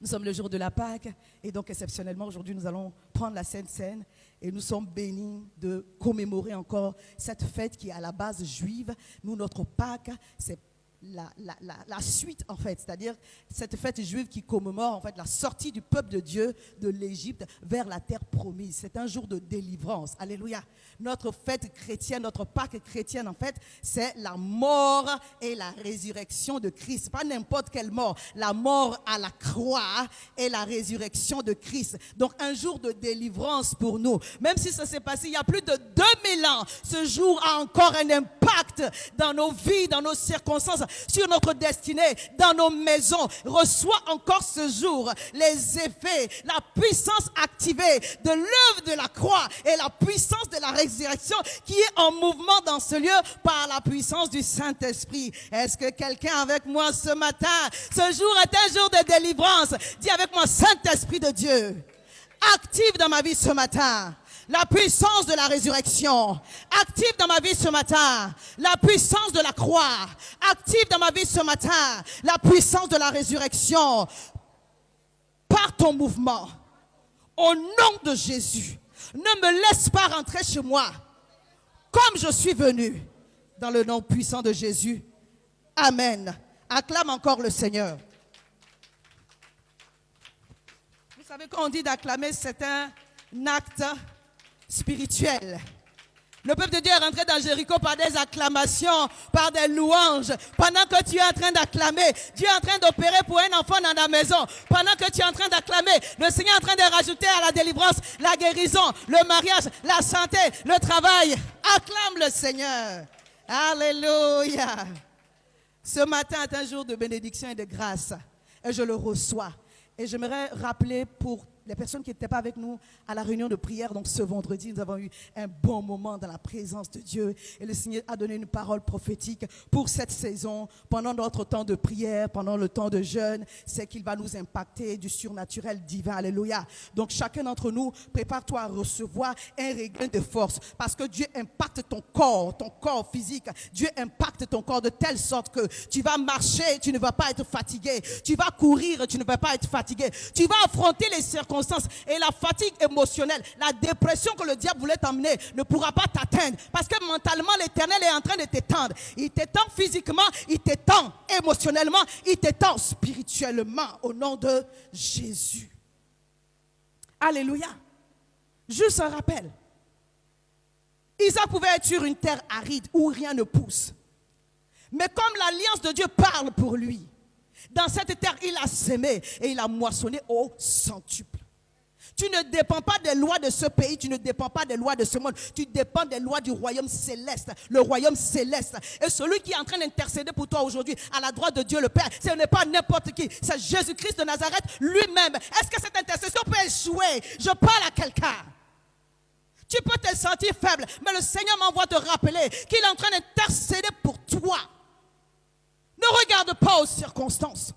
Nous sommes le jour de la Pâque et donc exceptionnellement aujourd'hui nous allons prendre la Sainte Seine et nous sommes bénis de commémorer encore cette fête qui est à la base juive. Nous, notre Pâque, c'est la suite en fait, c'est-à-dire cette fête juive qui commémore en fait la sortie du peuple de Dieu de l'Égypte vers la terre promise. C'est un jour de délivrance. Alléluia. Notre fête chrétienne, notre Pâque chrétienne en fait, c'est la mort et la résurrection de Christ. Pas n'importe quelle mort, la mort à la croix et la résurrection de Christ. Donc un jour de délivrance pour nous. Même si ça s'est passé il y a plus de 2000 ans, ce jour a encore un impact dans nos vies, dans nos circonstances, sur notre destinée, dans nos maisons. Reçois encore ce jour les effets, la puissance activée de l'œuvre de la croix et la puissance de la résurrection qui est en mouvement dans ce lieu par la puissance du Saint-Esprit. Est-ce que quelqu'un avec moi ce matin, ce jour est un jour de délivrance? Dis avec moi, Saint-Esprit de Dieu, active dans ma vie ce matin la puissance de la résurrection. Active dans ma vie ce matin la puissance de la croix. Active dans ma vie ce matin la puissance de la résurrection. Par ton mouvement, au nom de Jésus, ne me laisse pas rentrer chez moi comme je suis venu. Dans le nom puissant de Jésus. Amen. Acclame encore le Seigneur. Vous savez, quand on dit d'acclamer, c'est un acte spirituel. Le peuple de Dieu est rentré dans Jéricho par des acclamations, par des louanges. Pendant que tu es en train d'acclamer, Dieu est en train d'opérer pour un enfant dans ta maison. Pendant que tu es en train d'acclamer, le Seigneur est en train de rajouter à la délivrance, la guérison, le mariage, la santé, le travail. Acclame le Seigneur. Alléluia. Ce matin est un jour de bénédiction et de grâce. Et je le reçois. Et j'aimerais rappeler pour les personnes qui n'étaient pas avec nous à la réunion de prière, donc ce vendredi, nous avons eu un bon moment dans la présence de Dieu. Et le Seigneur a donné une parole prophétique pour cette saison, pendant notre temps de prière, pendant le temps de jeûne. C'est qu'il va nous impacter du surnaturel divin. Alléluia. Donc chacun d'entre nous, prépare-toi à recevoir un regain de force. Parce que Dieu impacte ton corps physique. Dieu impacte ton corps de telle sorte que tu vas marcher, tu ne vas pas être fatigué. Tu vas courir, tu ne vas pas être fatigué. Tu vas affronter les circonstances. Et la fatigue émotionnelle, la dépression que le diable voulait t'emmener ne pourra pas t'atteindre. Parce que mentalement, l'Éternel est en train de t'étendre. Il t'étend physiquement, il t'étend émotionnellement, il t'étend spirituellement au nom de Jésus. Alléluia. Juste un rappel. Isaac pouvait être sur une terre aride où rien ne pousse. Mais comme l'alliance de Dieu parle pour lui, dans cette terre, il a sémé et il a moissonné au centuple. Tu ne dépends pas des lois de ce pays, tu ne dépends pas des lois de ce monde, tu dépends des lois du royaume céleste, le royaume céleste. Et celui qui est en train d'intercéder pour toi aujourd'hui à la droite de Dieu le Père, ce n'est pas n'importe qui, c'est Jésus-Christ de Nazareth lui-même. Est-ce que cette intercession peut échouer? Je parle à quelqu'un. Tu peux te sentir faible, mais le Seigneur m'envoie te rappeler qu'il est en train d'intercéder pour toi. Ne regarde pas aux circonstances.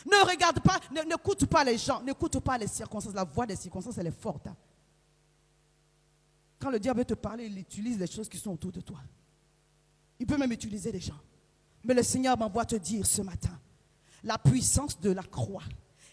Ne regarde pas, n'écoute pas les gens, n'écoute pas les circonstances. La voix des circonstances, elle est forte. Quand le diable veut te parler, il utilise les choses qui sont autour de toi. Il peut même utiliser les gens. Mais le Seigneur m'envoie te dire ce matin, la puissance de la croix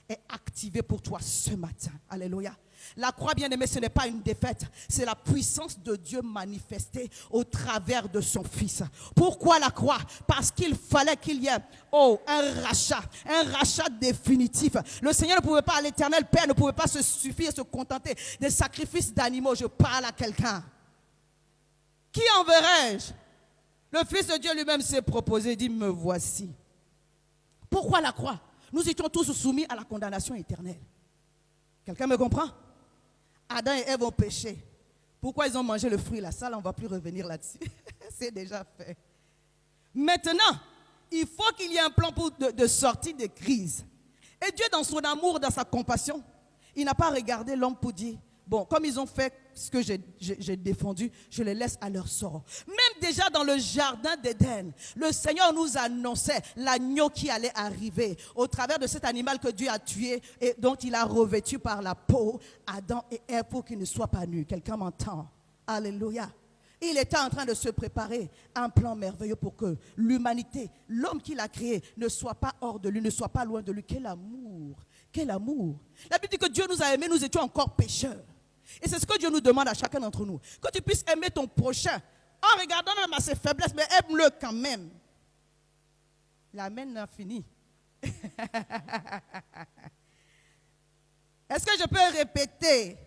est activée pour toi ce matin. Alléluia. La croix, bien-aimée, ce n'est pas une défaite. C'est la puissance de Dieu manifestée au travers de son Fils. Pourquoi la croix? Parce qu'il fallait qu'il y ait un rachat définitif. Le Seigneur ne pouvait pas, l'Éternel Père ne pouvait pas se suffire, se contenter des sacrifices d'animaux. Je parle à quelqu'un. Qui enverrai-je? Le Fils de Dieu lui-même s'est proposé, dit, me voici. Pourquoi la croix? Nous étions tous soumis à la condamnation éternelle. Quelqu'un me comprend? Adam et Ève ont péché. Pourquoi ils ont mangé le fruit? Là, ça, là, on ne va plus revenir là-dessus. C'est déjà fait. Maintenant, il faut qu'il y ait un plan de sortie de crise. Et Dieu, dans son amour, dans sa compassion, il n'a pas regardé l'homme pour dire, bon, comme ils ont fait ce que j'ai défendu, je les laisse à leur sort. Même déjà dans le jardin d'Éden, le Seigneur nous annonçait l'agneau qui allait arriver au travers de cet animal que Dieu a tué et dont il a revêtu par la peau Adam et Ève pour qu'ils ne soient pas nus. Quelqu'un m'entend? Alléluia. Il était en train de se préparer un plan merveilleux pour que l'humanité, l'homme qu'il a créé, ne soit pas hors de lui, ne soit pas loin de lui. Quel amour! Quel amour! La Bible dit que Dieu nous a aimés, nous étions encore pécheurs. Et c'est ce que Dieu nous demande à chacun d'entre nous. Que tu puisses aimer ton prochain en regardant même à ses faiblesses, mais aime-le quand même. L'amen n'a fini. Est-ce que je peux répéter?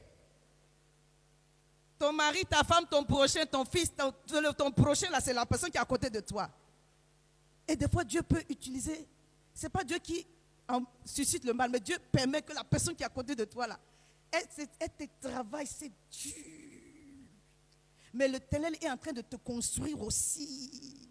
Ton mari, ta femme, ton prochain, ton fils, ton prochain, là, c'est la personne qui est à côté de toi. Et des fois, Dieu peut utiliser, ce n'est pas Dieu qui suscite le mal, mais Dieu permet que la personne qui est à côté de toi, là, elle te travaille, c'est dur. Mais l'Éternel est en train de te construire aussi.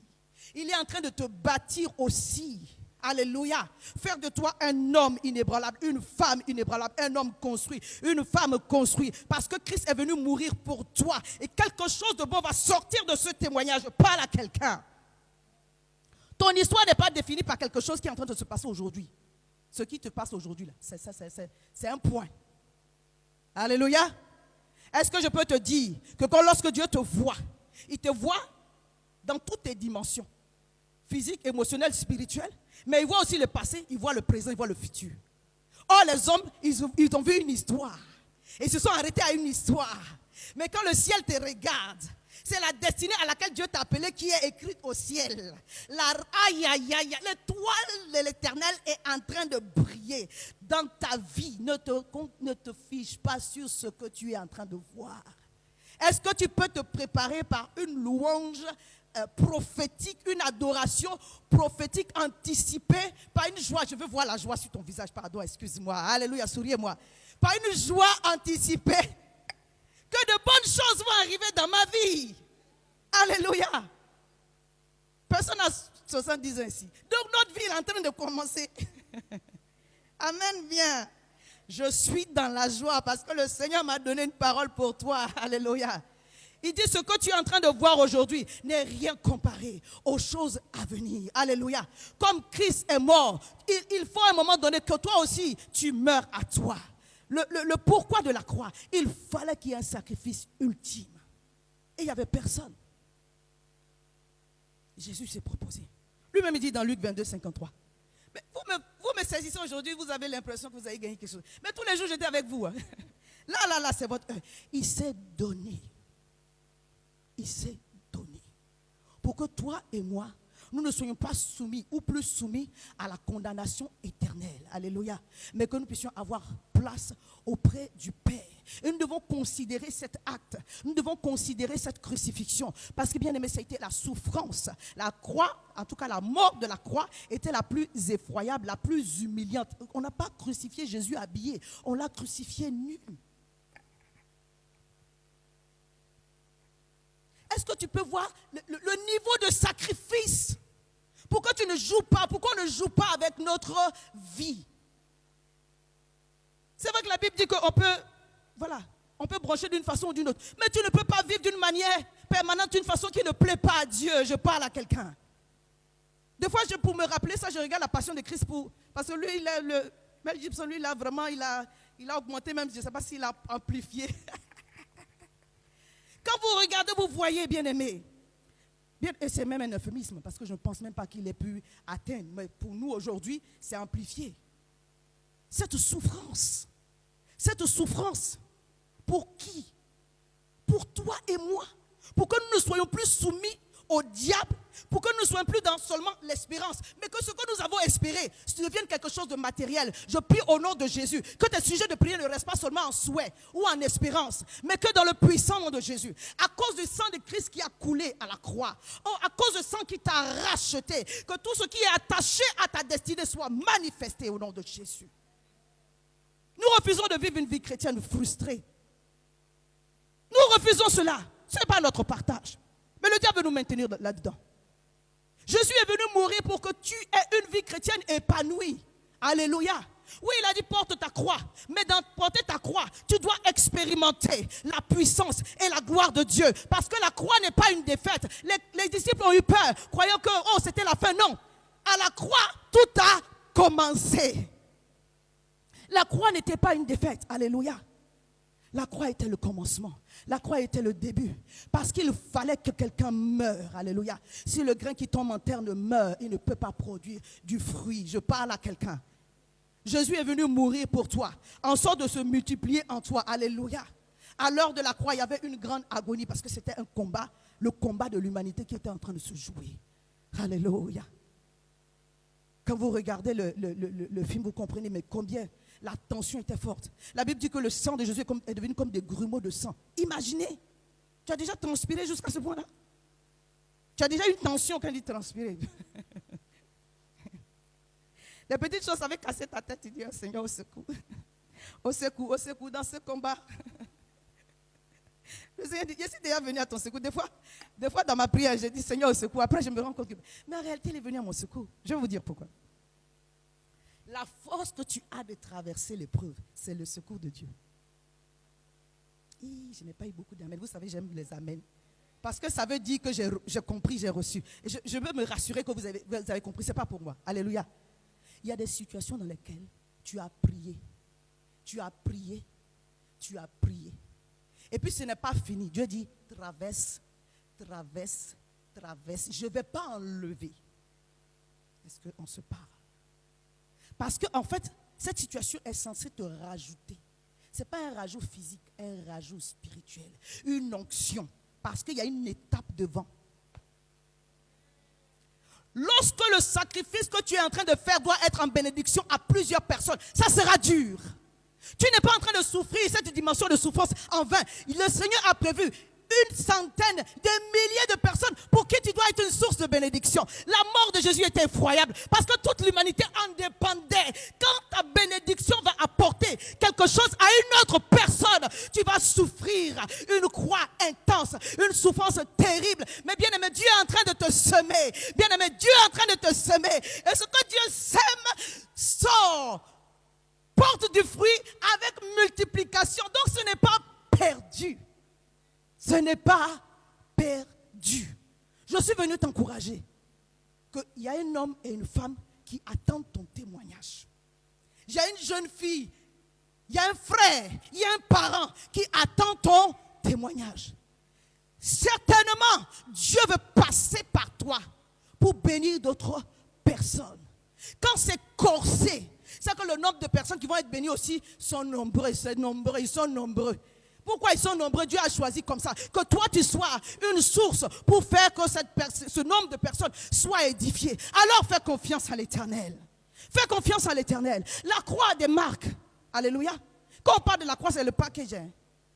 Il est en train de te bâtir aussi. Alléluia. Faire de toi un homme inébranlable, une femme inébranlable, un homme construit, une femme construite. Parce que Christ est venu mourir pour toi. Et quelque chose de bon va sortir de ce témoignage. Parle à quelqu'un. Ton histoire n'est pas définie par quelque chose qui est en train de se passer aujourd'hui. Ce qui te passe aujourd'hui, là, c'est un point. Alléluia. Est-ce que je peux te dire que lorsque Dieu te voit, il te voit dans toutes tes dimensions. Physique, émotionnelle, spirituelle. Mais il voit aussi le passé, il voit le présent, il voit le futur. Or, les hommes, ils ont vu une histoire. Et ils se sont arrêtés à une histoire. Mais quand le ciel te regarde, c'est la destinée à laquelle Dieu t'a appelé qui est écrite au ciel. L'étoile de l'Éternel est en train de briller dans ta vie. Ne te fiche pas sur ce que tu es en train de voir. Est-ce que tu peux te préparer par une louange prophétique, une adoration prophétique anticipée par une joie? Je veux voir la joie sur ton visage, pardon, excuse-moi. Alléluia, souriez-moi. Par une joie anticipée que de bonnes choses vont arriver dans ma vie. Alléluia. Personne n'a 70 ans ici. Donc notre vie est en train de commencer. Amen, bien. Je suis dans la joie parce que le Seigneur m'a donné une parole pour toi. Alléluia. Il dit ce que tu es en train de voir aujourd'hui n'est rien comparé aux choses à venir. Alléluia. Comme Christ est mort, il faut à un moment donné que toi aussi tu meurs à toi. Le pourquoi de la croix, il fallait qu'il y ait un sacrifice ultime. Et il n'y avait personne. Jésus s'est proposé. Lui-même il dit dans Luc 22, 53. Mais vous me saisissez aujourd'hui, vous avez l'impression que vous avez gagné quelque chose. Mais tous les jours j'étais avec vous. Hein. Là, c'est votre heure. Il s'est donné. Il s'est donné. Pour que toi et moi, nous ne soyons pas soumis ou plus soumis à la condamnation éternelle. Alléluia. Mais que nous puissions avoir place auprès du Père. Et nous devons considérer cet acte. Nous devons considérer cette crucifixion. Parce que bien aimé, ça a été la souffrance. La croix, en tout cas la mort de la croix, était la plus effroyable, la plus humiliante. On n'a pas crucifié Jésus habillé. On l'a crucifié nu. Est-ce que tu peux voir le niveau de sacrifice? Pourquoi tu ne joues pas? Pourquoi on ne joue pas avec notre vie? C'est vrai que la Bible dit qu'on peut, on peut brancher d'une façon ou d'une autre. Mais tu ne peux pas vivre d'une manière permanente, d'une façon qui ne plaît pas à Dieu. Je parle à quelqu'un. Des fois, pour me rappeler ça, je regarde la Passion de Christ parce que lui, Mel Gibson, lui, il a augmenté même, je ne sais pas s'il a amplifié. Quand vous regardez, vous voyez, bien-aimé. Et c'est même un euphémisme, parce que je ne pense même pas qu'il ait pu atteindre. Mais pour nous, aujourd'hui, c'est amplifié. Cette souffrance, pour qui? Pour toi et moi. Pour que nous ne soyons plus soumis au diable, pour que nous ne soyons plus dans seulement l'espérance, mais que ce que nous avons espéré devienne quelque chose de matériel. Je prie au nom de Jésus que tes sujets de prière ne restent pas seulement en souhait ou en espérance, mais que dans le puissant nom de Jésus, à cause du sang de Christ qui a coulé à la croix, à cause du sang qui t'a racheté, que tout ce qui est attaché à ta destinée soit manifesté au nom de Jésus. Nous refusons de vivre une vie chrétienne frustrée. Nous refusons cela. Ce n'est pas notre partage. Mais le diable veut nous maintenir là-dedans. Jésus est venu mourir pour que tu aies une vie chrétienne épanouie. Alléluia. Oui, il a dit porte ta croix. Mais dans porter ta croix, tu dois expérimenter la puissance et la gloire de Dieu. Parce que la croix n'est pas une défaite. Les disciples ont eu peur, croyant que c'était la fin. Non. À la croix, tout a commencé. La croix n'était pas une défaite. Alléluia. La croix était le commencement. La croix était le début. Parce qu'il fallait que quelqu'un meure. Alléluia. Si le grain qui tombe en terre ne meurt, il ne peut pas produire du fruit. Je parle à quelqu'un. Jésus est venu mourir pour toi, en sorte de se multiplier en toi. Alléluia. À l'heure de la croix, il y avait une grande agonie parce que c'était un combat, le combat de l'humanité qui était en train de se jouer. Alléluia. Quand vous regardez le film, vous comprenez, mais combien la tension était forte. La Bible dit que le sang de Jésus est devenu comme des grumeaux de sang. Imaginez, tu as déjà transpiré jusqu'à ce point-là. Tu as déjà une tension quand il dit transpirer. Les petites choses avaient cassé ta tête, tu dis, oh, Seigneur, au secours. Au secours, au secours, dans ce combat. Le Seigneur dit, je suis déjà venu à ton secours. Des fois dans ma prière, je dis, Seigneur, au secours. Après, je me rends compte que... Mais en réalité, il est venu à mon secours. Je vais vous dire pourquoi. La force que tu as de traverser l'épreuve, c'est le secours de Dieu. Je n'ai pas eu beaucoup d'amen. Vous savez, j'aime les amens. Parce que ça veut dire que j'ai compris, j'ai reçu. Et je veux me rassurer que vous avez compris. Ce n'est pas pour moi. Alléluia. Il y a des situations dans lesquelles tu as prié. Tu as prié. Tu as prié. Et puis ce n'est pas fini. Dieu dit, traverse, traverse, traverse. Je ne vais pas enlever. Est-ce qu'on se parle? Parce qu'en fait, cette situation est censée te rajouter. Ce n'est pas un rajout physique, un rajout spirituel. Une onction. Parce qu'il y a une étape devant. Lorsque le sacrifice que tu es en train de faire doit être en bénédiction à plusieurs personnes, ça sera dur. Tu n'es pas en train de souffrir cette dimension de souffrance en vain. Le Seigneur a prévu une centaine, des milliers de personnes pour qui tu dois être une source de bénédiction. La mort de Jésus était effroyable parce que toute l'humanité en dépendait. Quand ta bénédiction va apporter quelque chose à une autre personne, tu vas souffrir une croix intense, une souffrance terrible. Mais bien aimé, Dieu est en train de te semer. Bien aimé, Dieu est en train de te semer. Et ce que Dieu sème sort, porte du fruit avec multiplication. Donc ce n'est pas perdu. Ce n'est pas perdu. Je suis venu t'encourager qu'il y a un homme et une femme qui attendent ton témoignage. Il y a une jeune fille, il y a un frère, il y a un parent qui attend ton témoignage. Certainement, Dieu veut passer par toi pour bénir d'autres personnes. Quand c'est corsé, c'est que le nombre de personnes qui vont être bénies aussi sont nombreux, ils sont nombreux. Pourquoi ils sont nombreux? Dieu a choisi comme ça. Que toi tu sois une source pour faire que ce nombre de personnes soit édifié. Alors fais confiance à l'Éternel. Fais confiance à l'Éternel. La croix a des marques. Alléluia. Quand on parle de la croix, c'est le package.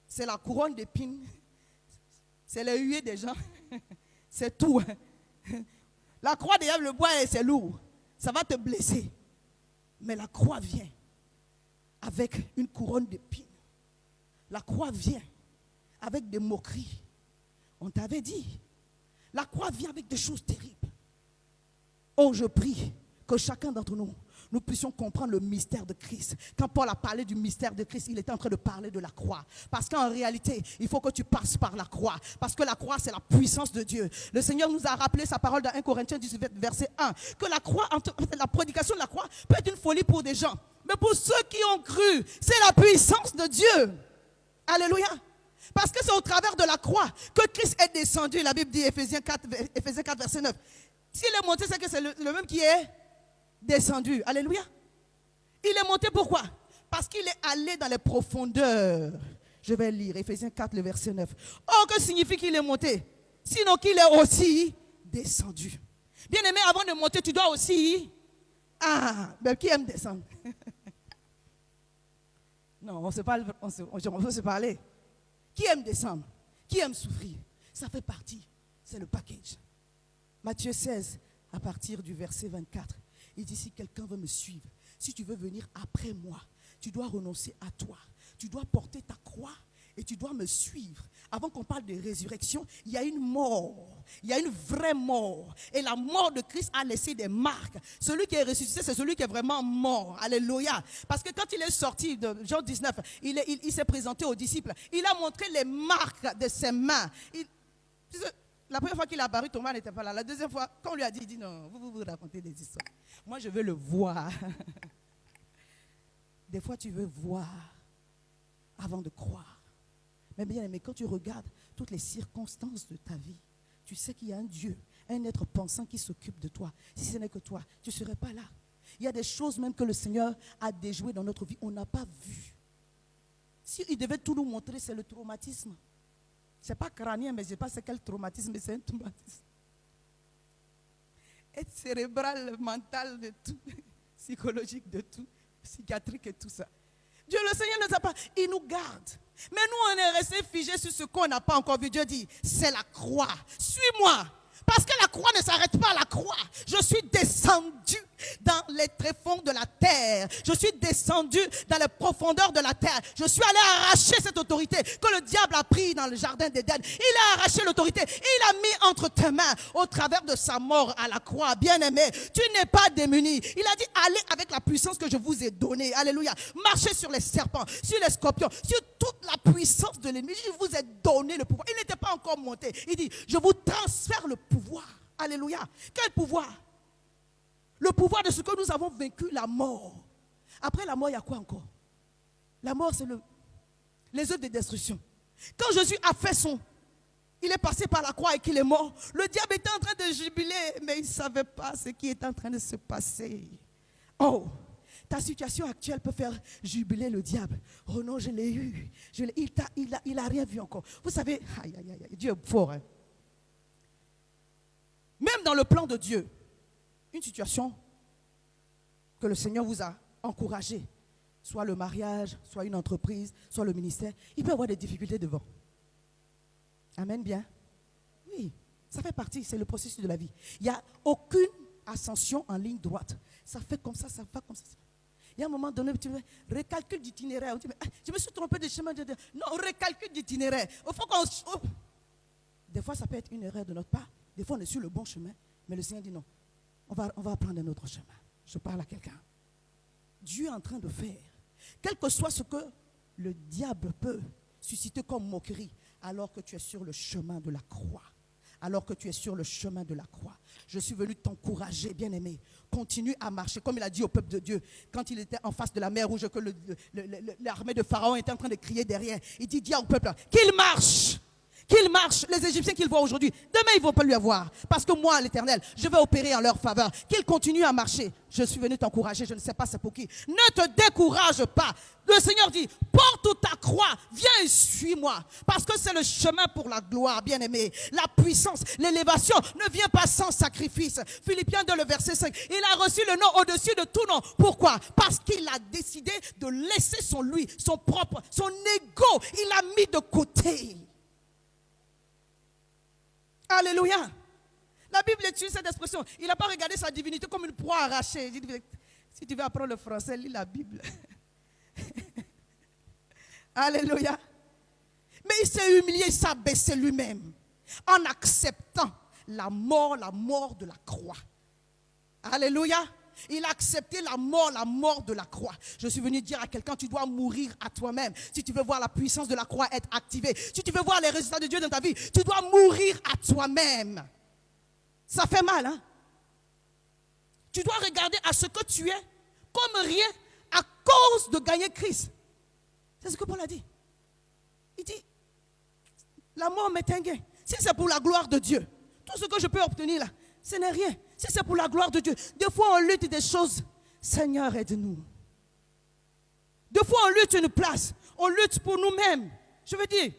C'est la couronne d'épines. C'est les huées des gens. C'est tout. La croix, déjà, le bois, c'est lourd. Ça va te blesser. Mais la croix vient avec une couronne d'épines. La croix vient avec des moqueries. On t'avait dit. La croix vient avec des choses terribles. Oh, je prie que chacun d'entre nous, nous puissions comprendre le mystère de Christ. Quand Paul a parlé du mystère de Christ, il était en train de parler de la croix. Parce qu'en réalité, il faut que tu passes par la croix. Parce que la croix, c'est la puissance de Dieu. Le Seigneur nous a rappelé sa parole dans 1 Corinthiens 18, verset 1. Que la croix, la prédication de la croix peut être une folie pour des gens. Mais pour ceux qui ont cru, c'est la puissance de Dieu. Alléluia. Parce que c'est au travers de la croix que Christ est descendu. La Bible dit, Éphésiens 4, verset 9. S'il est monté, c'est que c'est le même qui est descendu. Alléluia. Il est monté pourquoi? Parce qu'il est allé dans les profondeurs. Je vais lire Éphésiens 4, le verset 9. Oh, que signifie qu'il est monté? Sinon qu'il est aussi descendu. Bien aimé, avant de monter, tu dois aussi... mais qui aime descendre? Non, on veut se parler. Qui aime descendre? Qui aime souffrir? Ça fait partie. C'est le package. Matthieu 16, à partir du verset 24, il dit, si quelqu'un veut me suivre, si tu veux venir après moi, tu dois renoncer à toi. Tu dois porter ta croix et tu dois me suivre. Avant qu'on parle de résurrection, il y a une mort. Il y a une vraie mort. Et la mort de Christ a laissé des marques. Celui qui est ressuscité, c'est celui qui est vraiment mort. Alléluia. Parce que quand il est sorti de Jean 19, il s'est présenté aux disciples. Il a montré les marques de ses mains. La première fois qu'il est apparu, Thomas n'était pas là. La deuxième fois, quand on lui a dit, il dit non, vous racontez des histoires. Moi, je veux le voir. Des fois, tu veux voir avant de croire. Mais bien aimé, quand tu regardes toutes les circonstances de ta vie, tu sais qu'il y a un Dieu, un être pensant qui s'occupe de toi. Si ce n'est que toi, tu ne serais pas là. Il y a des choses même que le Seigneur a déjouées dans notre vie, on n'a pas vu. S'il devait tout nous montrer, c'est le traumatisme. Ce n'est pas crânien, mais je ne sais pas c'est quel traumatisme, mais c'est un traumatisme. Être cérébral, mental, de tout, psychologique, de tout, psychiatrique et tout ça. Dieu, le Seigneur ne nous a pas, il nous garde. Mais nous, on est restés figés sur ce qu'on n'a pas encore vu. Dieu dit, c'est la croix. Suis-moi. Parce que la croix ne s'arrête pas à la croix. Je suis descendu dans les tréfonds de la terre. Je suis descendu dans les profondeurs de la terre. Je suis allé arracher cette autorité que le diable a pris dans le jardin d'Éden. Il a arraché l'autorité. Il a mis entre tes mains au travers de sa mort à la croix. Bien-aimé, tu n'es pas démuni. Il a dit, allez avec la puissance que je vous ai donnée. Alléluia. Marchez sur les serpents, sur les scorpions, sur toute la puissance de l'ennemi. Je vous ai donné le pouvoir. Il n'était pas encore monté. Il dit, je vous transfère le pouvoir. Alléluia. Quel pouvoir? Le pouvoir de ce que nous avons vaincu, la mort. Après la mort, il y a quoi encore? La mort, c'est les œuvres de destruction. Quand Jésus a fait il est passé par la croix et qu'il est mort, le diable était en train de jubiler, mais il ne savait pas ce qui est en train de se passer. Oh, ta situation actuelle peut faire jubiler le diable. Oh non, je l'ai eu. Il n'a rien vu encore. Vous savez, aïe, aïe, aïe, Dieu est fort. Hein? Même dans le plan de Dieu, une situation que le Seigneur vous a encouragé, soit le mariage, soit une entreprise, soit le ministère, il peut y avoir des difficultés devant. Amen bien. Oui, ça fait partie, c'est le processus de la vie. Il n'y a aucune ascension en ligne droite. Ça fait comme ça va comme ça. Il y a un moment donné, tu recalcule d'itinéraire. Je me suis trompé de chemin. Non, recalcule d'itinéraire. Des fois, ça peut être une erreur de notre part. Des fois, on est sur le bon chemin. Mais le Seigneur dit non. On va prendre un autre chemin. Je parle à quelqu'un. Dieu est en train de faire. Quel que soit ce que le diable peut susciter comme moquerie, alors que tu es sur le chemin de la croix. Alors que tu es sur le chemin de la croix. Je suis venu t'encourager, bien-aimé. Continue à marcher, comme il a dit au peuple de Dieu, quand il était en face de la mer rouge, que l'armée de Pharaon était en train de crier derrière. Il dit au peuple qu'il marche. Qu'il marche, les Égyptiens qu'ils voient aujourd'hui, demain ils ne vont pas lui avoir. Parce que moi, l'Éternel, je vais opérer en leur faveur. Qu'ils continuent à marcher. Je suis venu t'encourager, je ne sais pas c'est pour qui. Ne te décourage pas. Le Seigneur dit, porte ta croix, viens et suis-moi. Parce que c'est le chemin pour la gloire, bien-aimé. La puissance, l'élévation ne vient pas sans sacrifice. Philippiens 2, le verset 5. Il a reçu le nom au-dessus de tout nom. Pourquoi? Parce qu'il a décidé de laisser son ego, il l'a mis de côté. Alléluia. La Bible utilise cette expression. Il n'a pas regardé sa divinité comme une proie arrachée. Si tu veux apprendre le français, lis la Bible. Alléluia. Mais il s'est humilié, il s'est abaissé lui-même en acceptant la mort de la croix. Alléluia. Il a accepté la mort de la croix. Je suis venu dire à quelqu'un, tu dois mourir à toi-même. Si tu veux voir la puissance de la croix être activée, si tu veux voir les résultats de Dieu dans ta vie, tu dois mourir à toi-même. Ça fait mal, hein? Tu dois regarder à ce que tu es comme rien à cause de gagner Christ. C'est ce que Paul a dit. Il dit, la mort m'est un gain. Si c'est pour la gloire de Dieu, tout ce que je peux obtenir là, ce n'est rien. Si c'est pour la gloire de Dieu. Des fois, on lutte des choses. Seigneur, aide-nous. Des fois, on lutte une place. On lutte pour nous-mêmes. Je veux dire,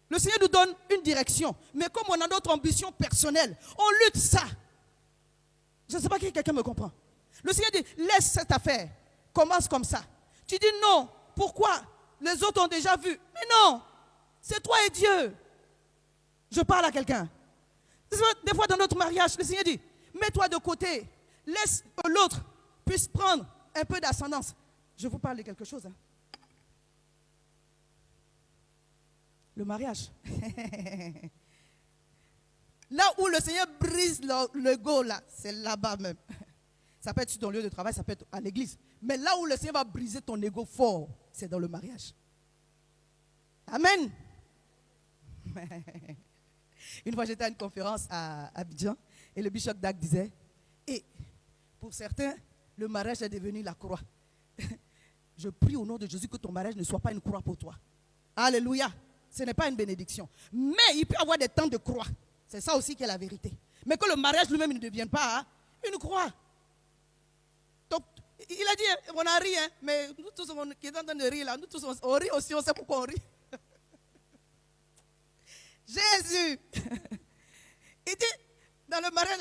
le Seigneur nous donne une direction. Mais comme on a notre ambition personnelle, on lutte ça. Je ne sais pas si quelqu'un me comprend. Le Seigneur dit, laisse cette affaire. Commence comme ça. Tu dis non. Pourquoi? Les autres ont déjà vu. Mais non. C'est toi et Dieu. Je parle à quelqu'un. Des fois, dans notre mariage, le Seigneur dit, mets-toi de côté, laisse que l'autre puisse prendre un peu d'ascendance. Je vous parle de quelque chose. Hein. Le mariage. Là où le Seigneur brise le go, là, c'est là-bas même. Ça peut être sur ton lieu de travail, ça peut être à l'église. Mais là où le Seigneur va briser ton ego fort, c'est dans le mariage. Amen. Une fois, j'étais à une conférence à Abidjan et le bishop Dag disait, et pour certains, le mariage est devenu la croix. Je prie au nom de Jésus que ton mariage ne soit pas une croix pour toi. Alléluia. ce n'est pas une bénédiction. Mais il peut y avoir des temps de croix. C'est ça aussi qui est la vérité. Mais que le mariage lui-même ne devienne pas une croix. Donc, il a dit, on a ri, mais nous tous qui sommes en train de rire là, nous tous on rit aussi, on sait pourquoi on rit. Jésus. Il dit, dans le mariage,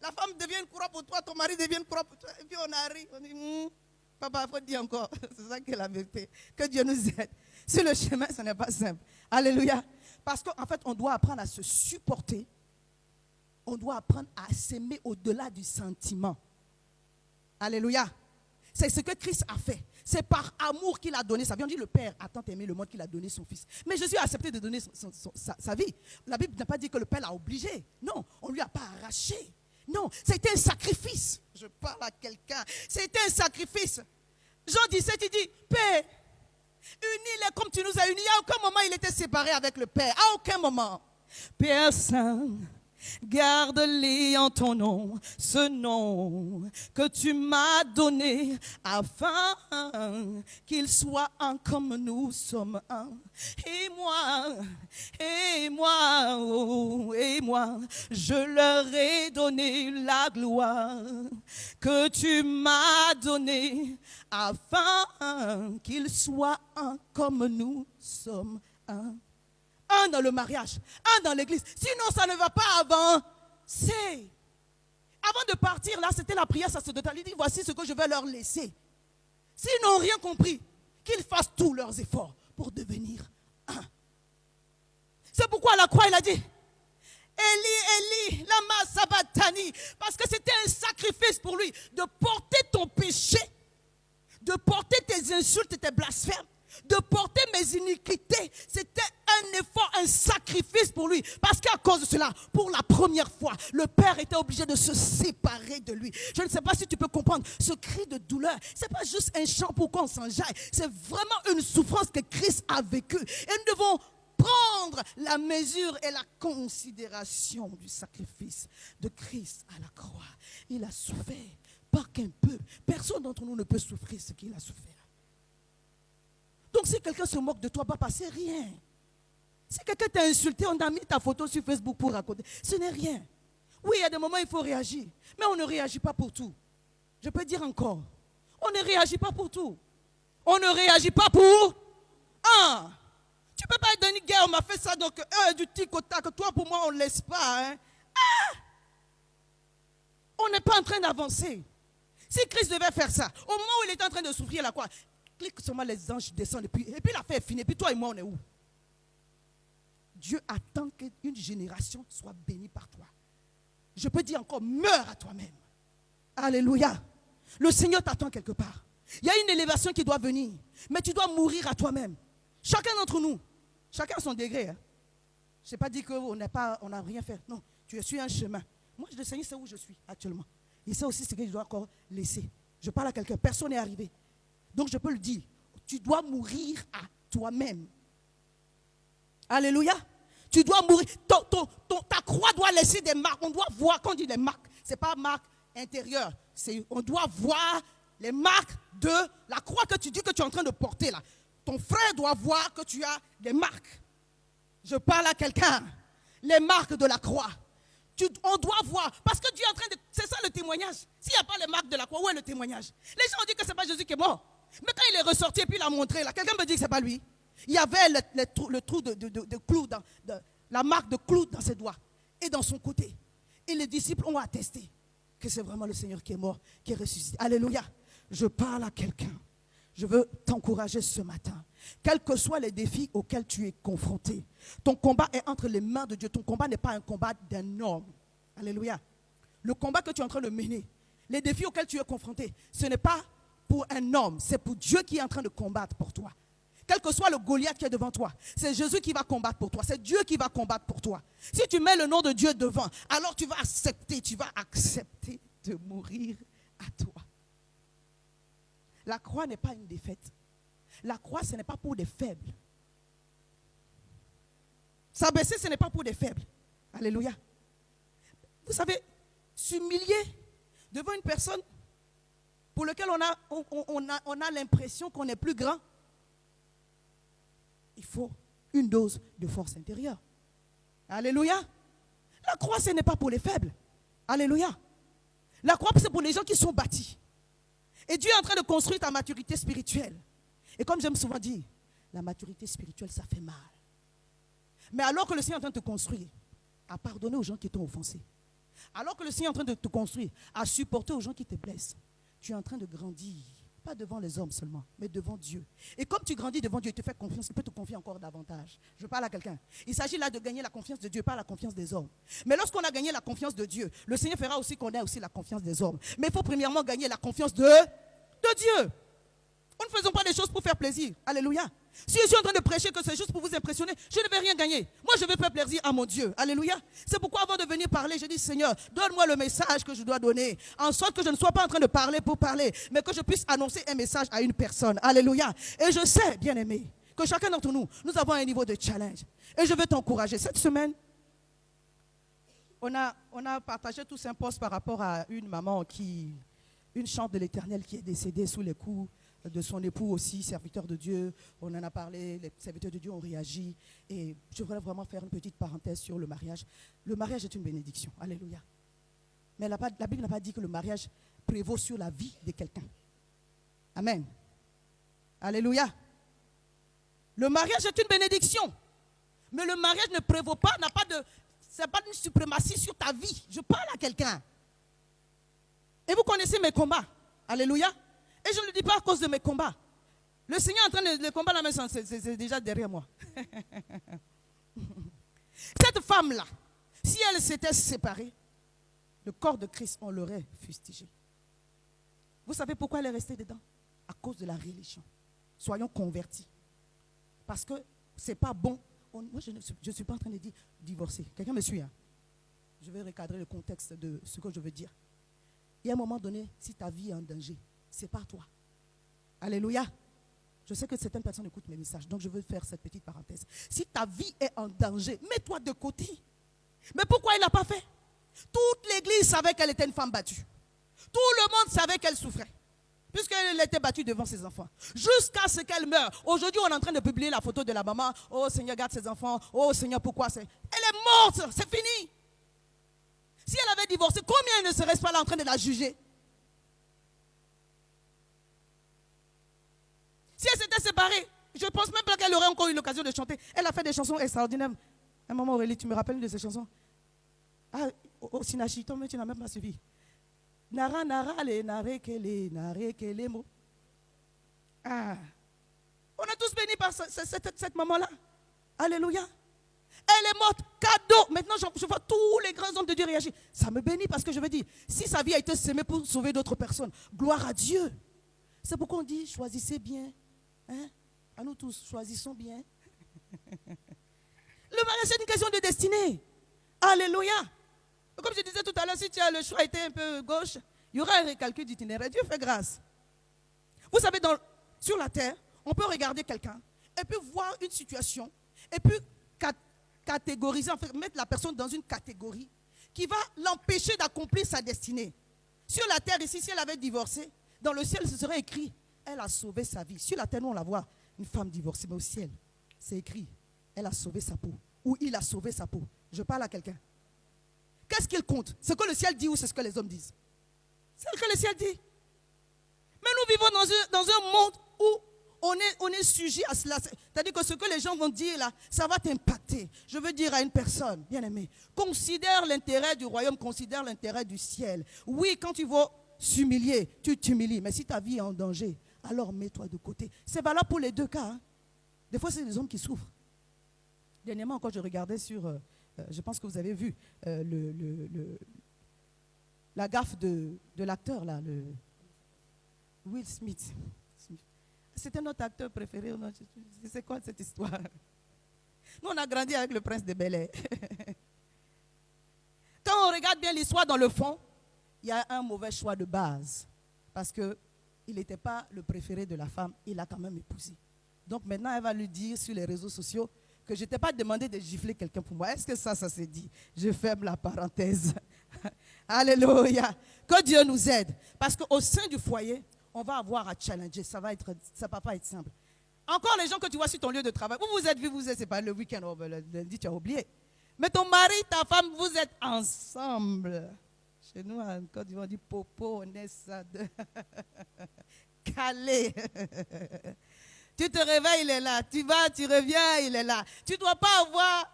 la femme devient une croix pour toi, ton mari devient une croix pour toi. Et puis on a ri, on dit, papa, il faut dire encore. C'est ça qui est la vérité. Que Dieu nous aide. Sur le chemin, ce n'est pas simple. Alléluia. Parce qu'en fait, on doit apprendre à se supporter. On doit apprendre à s'aimer au-delà du sentiment. Alléluia. C'est ce que Christ a fait. C'est par amour qu'il a donné sa vie. On dit le Père a tant aimé le monde qu'il a donné son Fils. Mais Jésus a accepté de donner sa vie. La Bible n'a pas dit que le Père l'a obligé. Non, on ne lui a pas arraché. Non, c'était un sacrifice. Je parle à quelqu'un. C'était un sacrifice. Jean 17, il dit, Père, unis-les comme tu nous as unis. À aucun moment il était séparé avec le Père. À aucun moment. Père Saint, garde-les en ton nom, ce nom que tu m'as donné, afin qu'ils soient un comme nous sommes un. Et moi, oh, et moi, je leur ai donné la gloire que tu m'as donnée, afin qu'ils soient un comme nous sommes un. Un dans le mariage, un dans l'église. Sinon, ça ne va pas avancer. Avant de partir, là, c'était la prière sacerdotale. Il dit, voici ce que je vais leur laisser. S'ils n'ont rien compris, qu'ils fassent tous leurs efforts pour devenir un. C'est pourquoi à la croix, il a dit, Eli, Eli, lama sabachthani. Parce que c'était un sacrifice pour lui de porter ton péché, de porter tes insultes et tes blasphèmes, de porter mes iniquités. C'était un effort, un sacrifice pour lui. Parce qu'à cause de cela, pour la première fois, le Père était obligé de se séparer de lui. Je ne sais pas si tu peux comprendre ce cri de douleur. Ce n'est pas juste un chant pour qu'on s'enjaille. C'est vraiment une souffrance que Christ a vécue. Et nous devons prendre la mesure et la considération du sacrifice de Christ à la croix. Il a souffert, pas qu'un peu. Personne d'entre nous ne peut souffrir ce qu'il a souffert. Donc si quelqu'un se moque de toi, papa, c'est rien. Si quelqu'un t'a insulté, on a mis ta photo sur Facebook pour raconter. Ce n'est rien. Oui, il y a des moments où il faut réagir. Mais on ne réagit pas pour tout. Je peux dire encore. On ne réagit pas pour tout. On ne réagit pas pour un. Tu ne peux pas être dans une guerre, on m'a fait ça, donc du tic au tac. Toi, pour moi, on ne laisse pas. Hein. Ah! On n'est pas en train d'avancer. Si Christ devait faire ça, au moment où il était en train de souffrir la croix, clique seulement les anges descendent et puis l'affaire est finie. Et puis toi et moi, on est où? Dieu attend qu'une génération soit bénie par toi. Je peux dire encore, meurs à toi-même. Alléluia. Le Seigneur t'attend quelque part. Il y a une élévation qui doit venir. Mais tu dois mourir à toi-même. Chacun d'entre nous. Chacun à son degré. Hein. Je n'ai pas dit qu'on n'a rien fait. Non, tu es sur un chemin. Moi, le Seigneur sait où je suis actuellement. Il sait aussi ce que je dois encore laisser. Je parle à quelqu'un. Personne n'est arrivé. Donc je peux le dire. Tu dois mourir à toi-même. Alléluia. Tu dois mourir. Ta croix doit laisser des marques. On doit voir, quand on dit des marques, ce n'est pas marques intérieures. On doit voir les marques de la croix que tu dis que tu es en train de porter là. Ton frère doit voir que tu as des marques. Je parle à quelqu'un. Les marques de la croix. On doit voir. Parce que Dieu est en train de... C'est ça le témoignage. S'il n'y a pas les marques de la croix, où est le témoignage? Les gens ont dit que ce n'est pas Jésus qui est mort. Mais quand il est ressorti et puis il a montré, là, quelqu'un me dit que ce n'est pas lui. Il y avait le trou de clou, la marque de clou dans ses doigts et dans son côté. Et les disciples ont attesté que c'est vraiment le Seigneur qui est mort, qui est ressuscité. Alléluia. Je parle à quelqu'un. Je veux t'encourager ce matin. Quels que soient les défis auxquels tu es confronté, ton combat est entre les mains de Dieu. Ton combat n'est pas un combat d'un homme. Alléluia. Le combat que tu es en train de mener, les défis auxquels tu es confronté, ce n'est pas pour un homme, c'est pour Dieu qui est en train de combattre pour toi. Quel que soit le Goliath qui est devant toi, c'est Jésus qui va combattre pour toi. C'est Dieu qui va combattre pour toi. Si tu mets le nom de Dieu devant, alors tu vas accepter de mourir à toi. La croix n'est pas une défaite. La croix, ce n'est pas pour des faibles. S'abaisser, ce n'est pas pour des faibles. Alléluia. Vous savez, s'humilier devant une personne pour laquelle on a l'impression qu'on est plus grand, il faut une dose de force intérieure. Alléluia. La croix, ce n'est pas pour les faibles. Alléluia. La croix, c'est pour les gens qui sont bâtis. Et Dieu est en train de construire ta maturité spirituelle. Et comme j'aime souvent dire, la maturité spirituelle, ça fait mal. Mais alors que le Seigneur est en train de te construire, à pardonner aux gens qui t'ont offensé, alors que le Seigneur est en train de te construire, à supporter aux gens qui te blessent, tu es en train de grandir. Pas devant les hommes seulement, mais devant Dieu. Et comme tu grandis devant Dieu, il te fait confiance, il peut te confier encore davantage. Je parle à quelqu'un. Il s'agit là de gagner la confiance de Dieu, pas la confiance des hommes. Mais lorsqu'on a gagné la confiance de Dieu, le Seigneur fera aussi qu'on ait aussi la confiance des hommes. Mais il faut premièrement gagner la confiance de Dieu. Nous ne faisons pas des choses pour faire plaisir. Alléluia. Si je suis en train de prêcher que c'est juste pour vous impressionner, je ne vais rien gagner. Moi, je vais faire plaisir à mon Dieu. Alléluia. C'est pourquoi avant de venir parler, je dis, Seigneur, donne-moi le message que je dois donner. En sorte que je ne sois pas en train de parler pour parler, mais que je puisse annoncer un message à une personne. Alléluia. Et je sais, bien aimé, que chacun d'entre nous, nous avons un niveau de challenge. Et je veux t'encourager. Cette semaine, on a partagé tous un post par rapport à une maman une chante de l'Éternel qui est décédée sous les coups de son époux aussi, serviteur de Dieu. On en a parlé, les serviteurs de Dieu ont réagi. Et je voudrais vraiment faire une petite parenthèse sur le mariage. Le mariage est une bénédiction. Alléluia. Mais la Bible n'a pas dit que le mariage prévaut sur la vie de quelqu'un. Amen. Alléluia. Le mariage est une bénédiction. Mais le mariage ne prévaut pas, c'est pas une suprématie sur ta vie. Je parle à quelqu'un. Et vous connaissez mes combats. Alléluia. Et je ne le dis pas à cause de mes combats. Le Seigneur est en train de... Les combats là, c'est déjà derrière moi. Cette femme-là, si elle s'était séparée, le corps de Christ, on l'aurait fustigé. Vous savez pourquoi elle est restée dedans? À cause de la religion. Soyons convertis. Parce que ce n'est pas bon. Moi, je ne suis pas en train de dire divorcer. Quelqu'un me suit, hein? Je vais recadrer le contexte de ce que je veux dire. Il y a un moment donné, si ta vie est en danger, c'est pas toi. Alléluia. Je sais que certaines personnes écoutent mes messages, donc je veux faire cette petite parenthèse. Si ta vie est en danger, mets-toi de côté. Mais pourquoi il n'a pas fait? Toute l'église savait qu'elle était une femme battue. Tout le monde savait qu'elle souffrait, puisqu'elle était battue devant ses enfants. Jusqu'à ce qu'elle meure. Aujourd'hui, on est en train de publier la photo de la maman. Oh Seigneur, garde ses enfants. Oh Seigneur, pourquoi c'est... Elle est morte, c'est fini. Si elle avait divorcé, combien elle ne serait pas là en train de la juger? Si elle s'était séparée, je ne pense même pas qu'elle aurait encore eu l'occasion de chanter. Elle a fait des chansons extraordinaires. Un moment, Aurélie, tu me rappelles une de ces chansons? Ah, au Sinachi, toi, mais tu n'as même pas suivi. Nara, nara, le, nare, kele, mo. Ah. On est tous bénis par cette maman-là. Alléluia. Elle est morte, cadeau. Maintenant, je vois tous les grands hommes de Dieu réagir. Ça me bénit parce que je veux dire, si sa vie a été sémée pour sauver d'autres personnes, gloire à Dieu. C'est pourquoi on dit, choisissez bien. Hein? À nous tous, choisissons bien. Le mariage, c'est une question de destinée. Alléluia. Comme je disais tout à l'heure, si tu as le choix été un peu gauche, il y aura un recalcul d'itinéraire. Dieu fait grâce. Vous savez, sur la terre, on peut regarder quelqu'un et puis voir une situation et puis catégoriser, en fait, mettre la personne dans une catégorie qui va l'empêcher d'accomplir sa destinée. Sur la terre, ici, si elle avait divorcé, dans le ciel, ce serait écrit, elle a sauvé sa vie. Sur la terre, nous, on la voit, une femme divorcée, mais au ciel, c'est écrit, elle a sauvé sa peau. Ou il a sauvé sa peau. Je parle à quelqu'un. Qu'est-ce qu'il compte? Ce que le ciel dit ou c'est ce que les hommes disent? C'est ce que le ciel dit. Mais nous vivons dans un monde où on est sujet à cela. C'est-à-dire que ce que les gens vont dire là, ça va t'impacter. Je veux dire à une personne, bien aimée, considère l'intérêt du royaume, considère l'intérêt du ciel. Oui, quand tu vas s'humilier, tu t'humilies. Mais si ta vie est en danger, alors mets-toi de côté. C'est valable pour les deux cas. Hein. Des fois, c'est les hommes qui souffrent. Dernièrement, encore, je regardais sur... je pense que vous avez vu la gaffe de l'acteur, là, Will Smith. C'était notre acteur préféré. C'est quoi cette histoire? Nous, on a grandi avec le prince de Bel-Air. Quand on regarde bien l'histoire dans le fond, il y a un mauvais choix de base. Parce qu'il n'était pas le préféré de la femme. Il l'a quand même épousé. Donc maintenant, elle va lui dire sur les réseaux sociaux que je ne t'ai pas demandé de gifler quelqu'un pour moi. Est-ce que ça s'est dit? Je ferme la parenthèse. Alléluia. Que Dieu nous aide. Parce qu'au sein du foyer, on va avoir à challenger. Ça va pas être simple. Encore les gens que tu vois sur ton lieu de travail. Vous vous êtes vus, vous êtes séparés le week-end. Oh, le lundi, tu as oublié. Mais ton mari, ta femme, vous êtes ensemble. Chez nous, en Côte d'Ivoire, on dit popo, on est ça de calé. Tu te réveilles, il est là. Tu vas, tu reviens, il est là. Tu ne dois pas avoir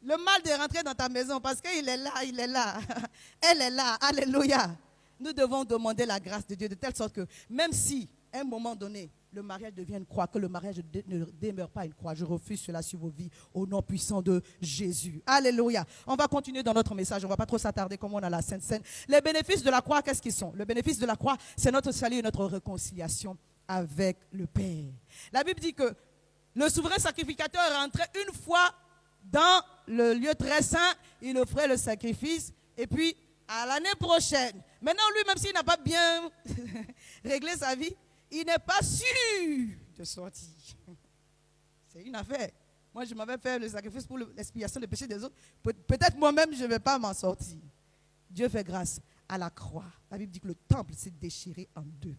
le mal de rentrer dans ta maison parce qu'il est là, il est là. Elle est là. Alléluia. Nous devons demander la grâce de Dieu de telle sorte que même si, à un moment donné, le mariage devient une croix, que le mariage ne demeure pas une croix. Je refuse cela sur vos vies au nom puissant de Jésus. Alléluia. On va continuer dans notre message. On ne va pas trop s'attarder comme on a la Sainte Seine. Les bénéfices de la croix, qu'est-ce qu'ils sont? Le bénéfice de la croix, c'est notre salut et notre réconciliation avec le Père. La Bible dit que le souverain sacrificateur rentrait une fois dans le lieu très saint, il offrait le sacrifice et puis à l'année prochaine. Maintenant, lui, même s'il n'a pas bien réglé sa vie, il n'est pas sûr de sortir. C'est une affaire. Moi, je m'avais fait le sacrifice pour l'expiation des péchés des autres. Peut-être moi-même, je ne vais pas m'en sortir. Dieu fait grâce à la croix. La Bible dit que le temple s'est déchiré en deux.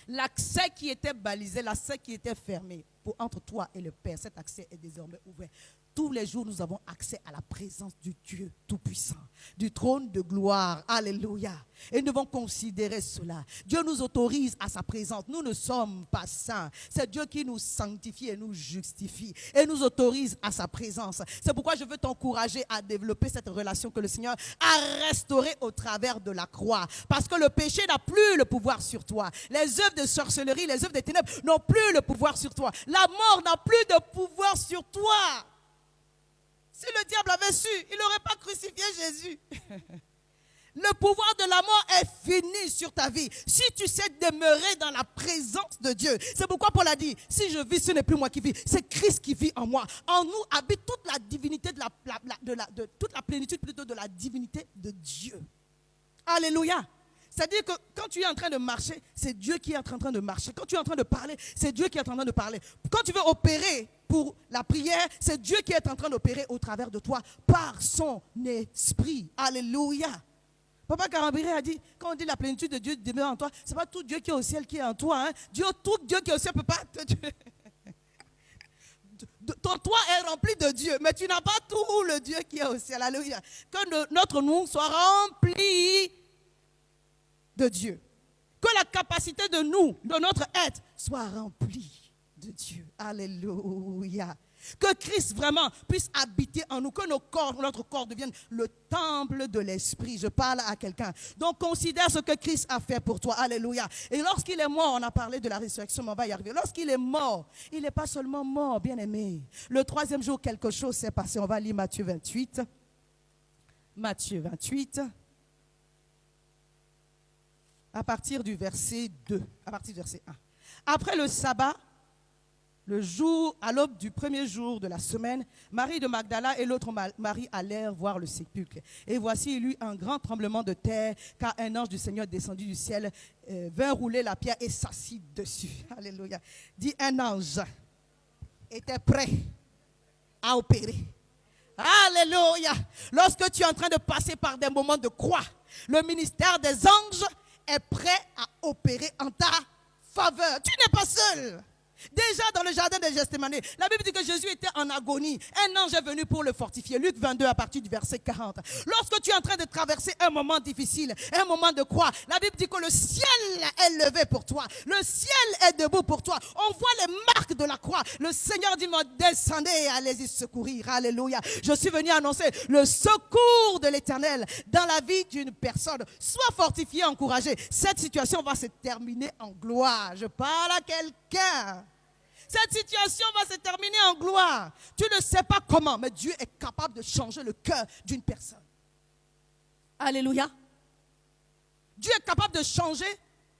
L'accès qui était balisé, l'accès qui était fermé entre toi et le Père, cet accès est désormais ouvert. Tous les jours, nous avons accès à la présence du Dieu Tout-Puissant, du trône de gloire. Alléluia. Et nous devons considérer cela. Dieu nous autorise à sa présence. Nous ne sommes pas saints. C'est Dieu qui nous sanctifie et nous justifie. Et nous autorise à sa présence. C'est pourquoi je veux t'encourager à développer cette relation que le Seigneur a restaurée au travers de la croix. Parce que le péché n'a plus le pouvoir sur toi. Les œuvres de sorcellerie, les œuvres des ténèbres n'ont plus le pouvoir sur toi. La mort n'a plus de pouvoir sur toi. Si le diable avait su, il n'aurait pas crucifié Jésus. Le pouvoir de la mort est fini sur ta vie. Si tu sais demeurer dans la présence de Dieu. C'est pourquoi Paul a dit, si je vis, ce n'est plus moi qui vis, c'est Christ qui vit en moi. En nous habite toute la divinité, toute la plénitude plutôt de la divinité de Dieu. Alléluia. C'est-à-dire que quand tu es en train de marcher, c'est Dieu qui est en train de marcher. Quand tu es en train de parler, c'est Dieu qui est en train de parler. Quand tu veux opérer pour la prière, c'est Dieu qui est en train d'opérer au travers de toi par son esprit. Alléluia. Papa Karambiré a dit, quand on dit la plénitude de Dieu demeure en toi, ce n'est pas tout Dieu qui est au ciel qui est en toi. Hein. Tout Dieu qui est au ciel ne peut pas te... Ton toit est rempli de Dieu, mais tu n'as pas tout le Dieu qui est au ciel. Alléluia. Que notre nous soit rempli de Dieu. Que la capacité de nous, de notre être, soit remplie de Dieu. Alléluia. Que Christ vraiment puisse habiter en nous. Que notre corps devienne le temple de l'Esprit. Je parle à quelqu'un. Donc considère ce que Christ a fait pour toi. Alléluia. Et lorsqu'il est mort, on a parlé de la résurrection, mais on va y arriver. Lorsqu'il est mort, il n'est pas seulement mort, bien aimé. Le troisième jour, quelque chose s'est passé. On va lire Matthieu 28. Matthieu 28. À partir du verset 2, à partir du verset 1. Après le sabbat, le jour, à l'aube du premier jour de la semaine, Marie de Magdala et l'autre Marie allèrent voir le sépulcre. Et voici, il eut un grand tremblement de terre, car un ange du Seigneur descendu du ciel vint rouler la pierre et s'assit dessus. Alléluia. Dit, un ange était prêt à opérer. Alléluia. Lorsque tu es en train de passer par des moments de croix, le ministère des anges est prêt à opérer en ta faveur. Tu n'es pas seul. Déjà dans le jardin de Gethsémani, la Bible dit que Jésus était en agonie. Un ange est venu pour le fortifier. Luc 22 à partir du verset 40. Lorsque tu es en train de traverser un moment difficile, un moment de croix, la Bible dit que le ciel est levé pour toi. Le ciel est debout pour toi. On voit les marques de la croix. Le Seigneur dit, descendez et allez-y secourir. Alléluia. Je suis venu annoncer le secours de l'Éternel dans la vie d'une personne. Sois fortifié, encouragé. Cette situation va se terminer en gloire. Je parle à quelqu'un. Cette situation va se terminer en gloire. Tu ne sais pas comment, mais Dieu est capable de changer le cœur d'une personne. Alléluia. Dieu est capable de changer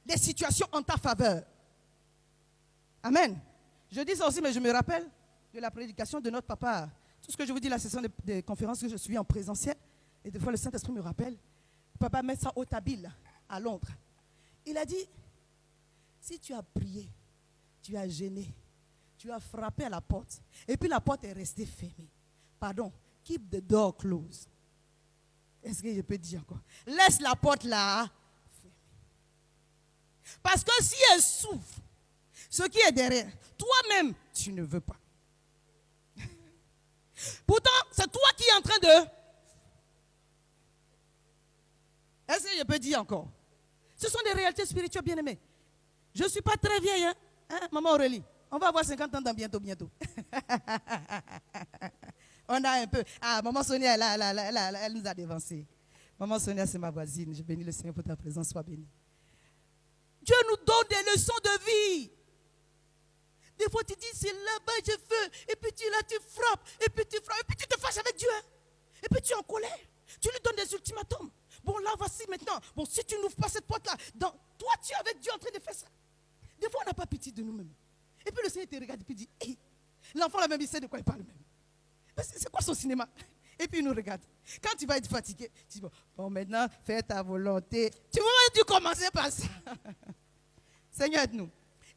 les situations en ta faveur. Amen. Je dis ça aussi, mais je me rappelle de la prédication de notre papa. Tout ce que je vous dis, la session de conférence que je suis en présentiel, et des fois le Saint-Esprit me rappelle, papa met ça au Tabil, à Londres. Il a dit, si tu as prié, tu as gêné, tu as frappé à la porte, et puis la porte est restée fermée. Pardon, keep the door closed. Est-ce que je peux dire encore? Laisse la porte là fermée. Parce que si elle souffre, ce qui est derrière, toi-même, tu ne veux pas. Pourtant, c'est toi qui es en train de... Est-ce que je peux dire encore? Ce sont des réalités spirituelles, bien-aimées. Je ne suis pas très vieille, hein? Maman Aurélie, on va avoir 50 ans dans bientôt. On a un peu... Ah, maman Sonia, elle nous a dévancé. Maman Sonia, c'est ma voisine. Je bénis le Seigneur pour ta présence, sois bénie. Dieu nous donne des leçons de vie. Des fois, tu dis, c'est là-bas, je veux. Et puis là, tu frappes. Et puis tu te fâches avec Dieu. Et puis tu es en colère. Tu lui donnes des ultimatums. Bon, là, voici maintenant. Bon, si tu n'ouvres pas cette porte-là, toi, tu es avec Dieu en train de faire ça. Des fois, on n'a pas pitié de nous-mêmes. Et puis le Seigneur te regarde et puis dit, hey, l'enfant là même, il sait de quoi il parle même. C'est quoi son cinéma? Et puis il nous regarde. Quand tu vas être fatigué, tu dis, bon, maintenant, fais ta volonté. Tu vas dû commencer par ça. Seigneur, aide-nous.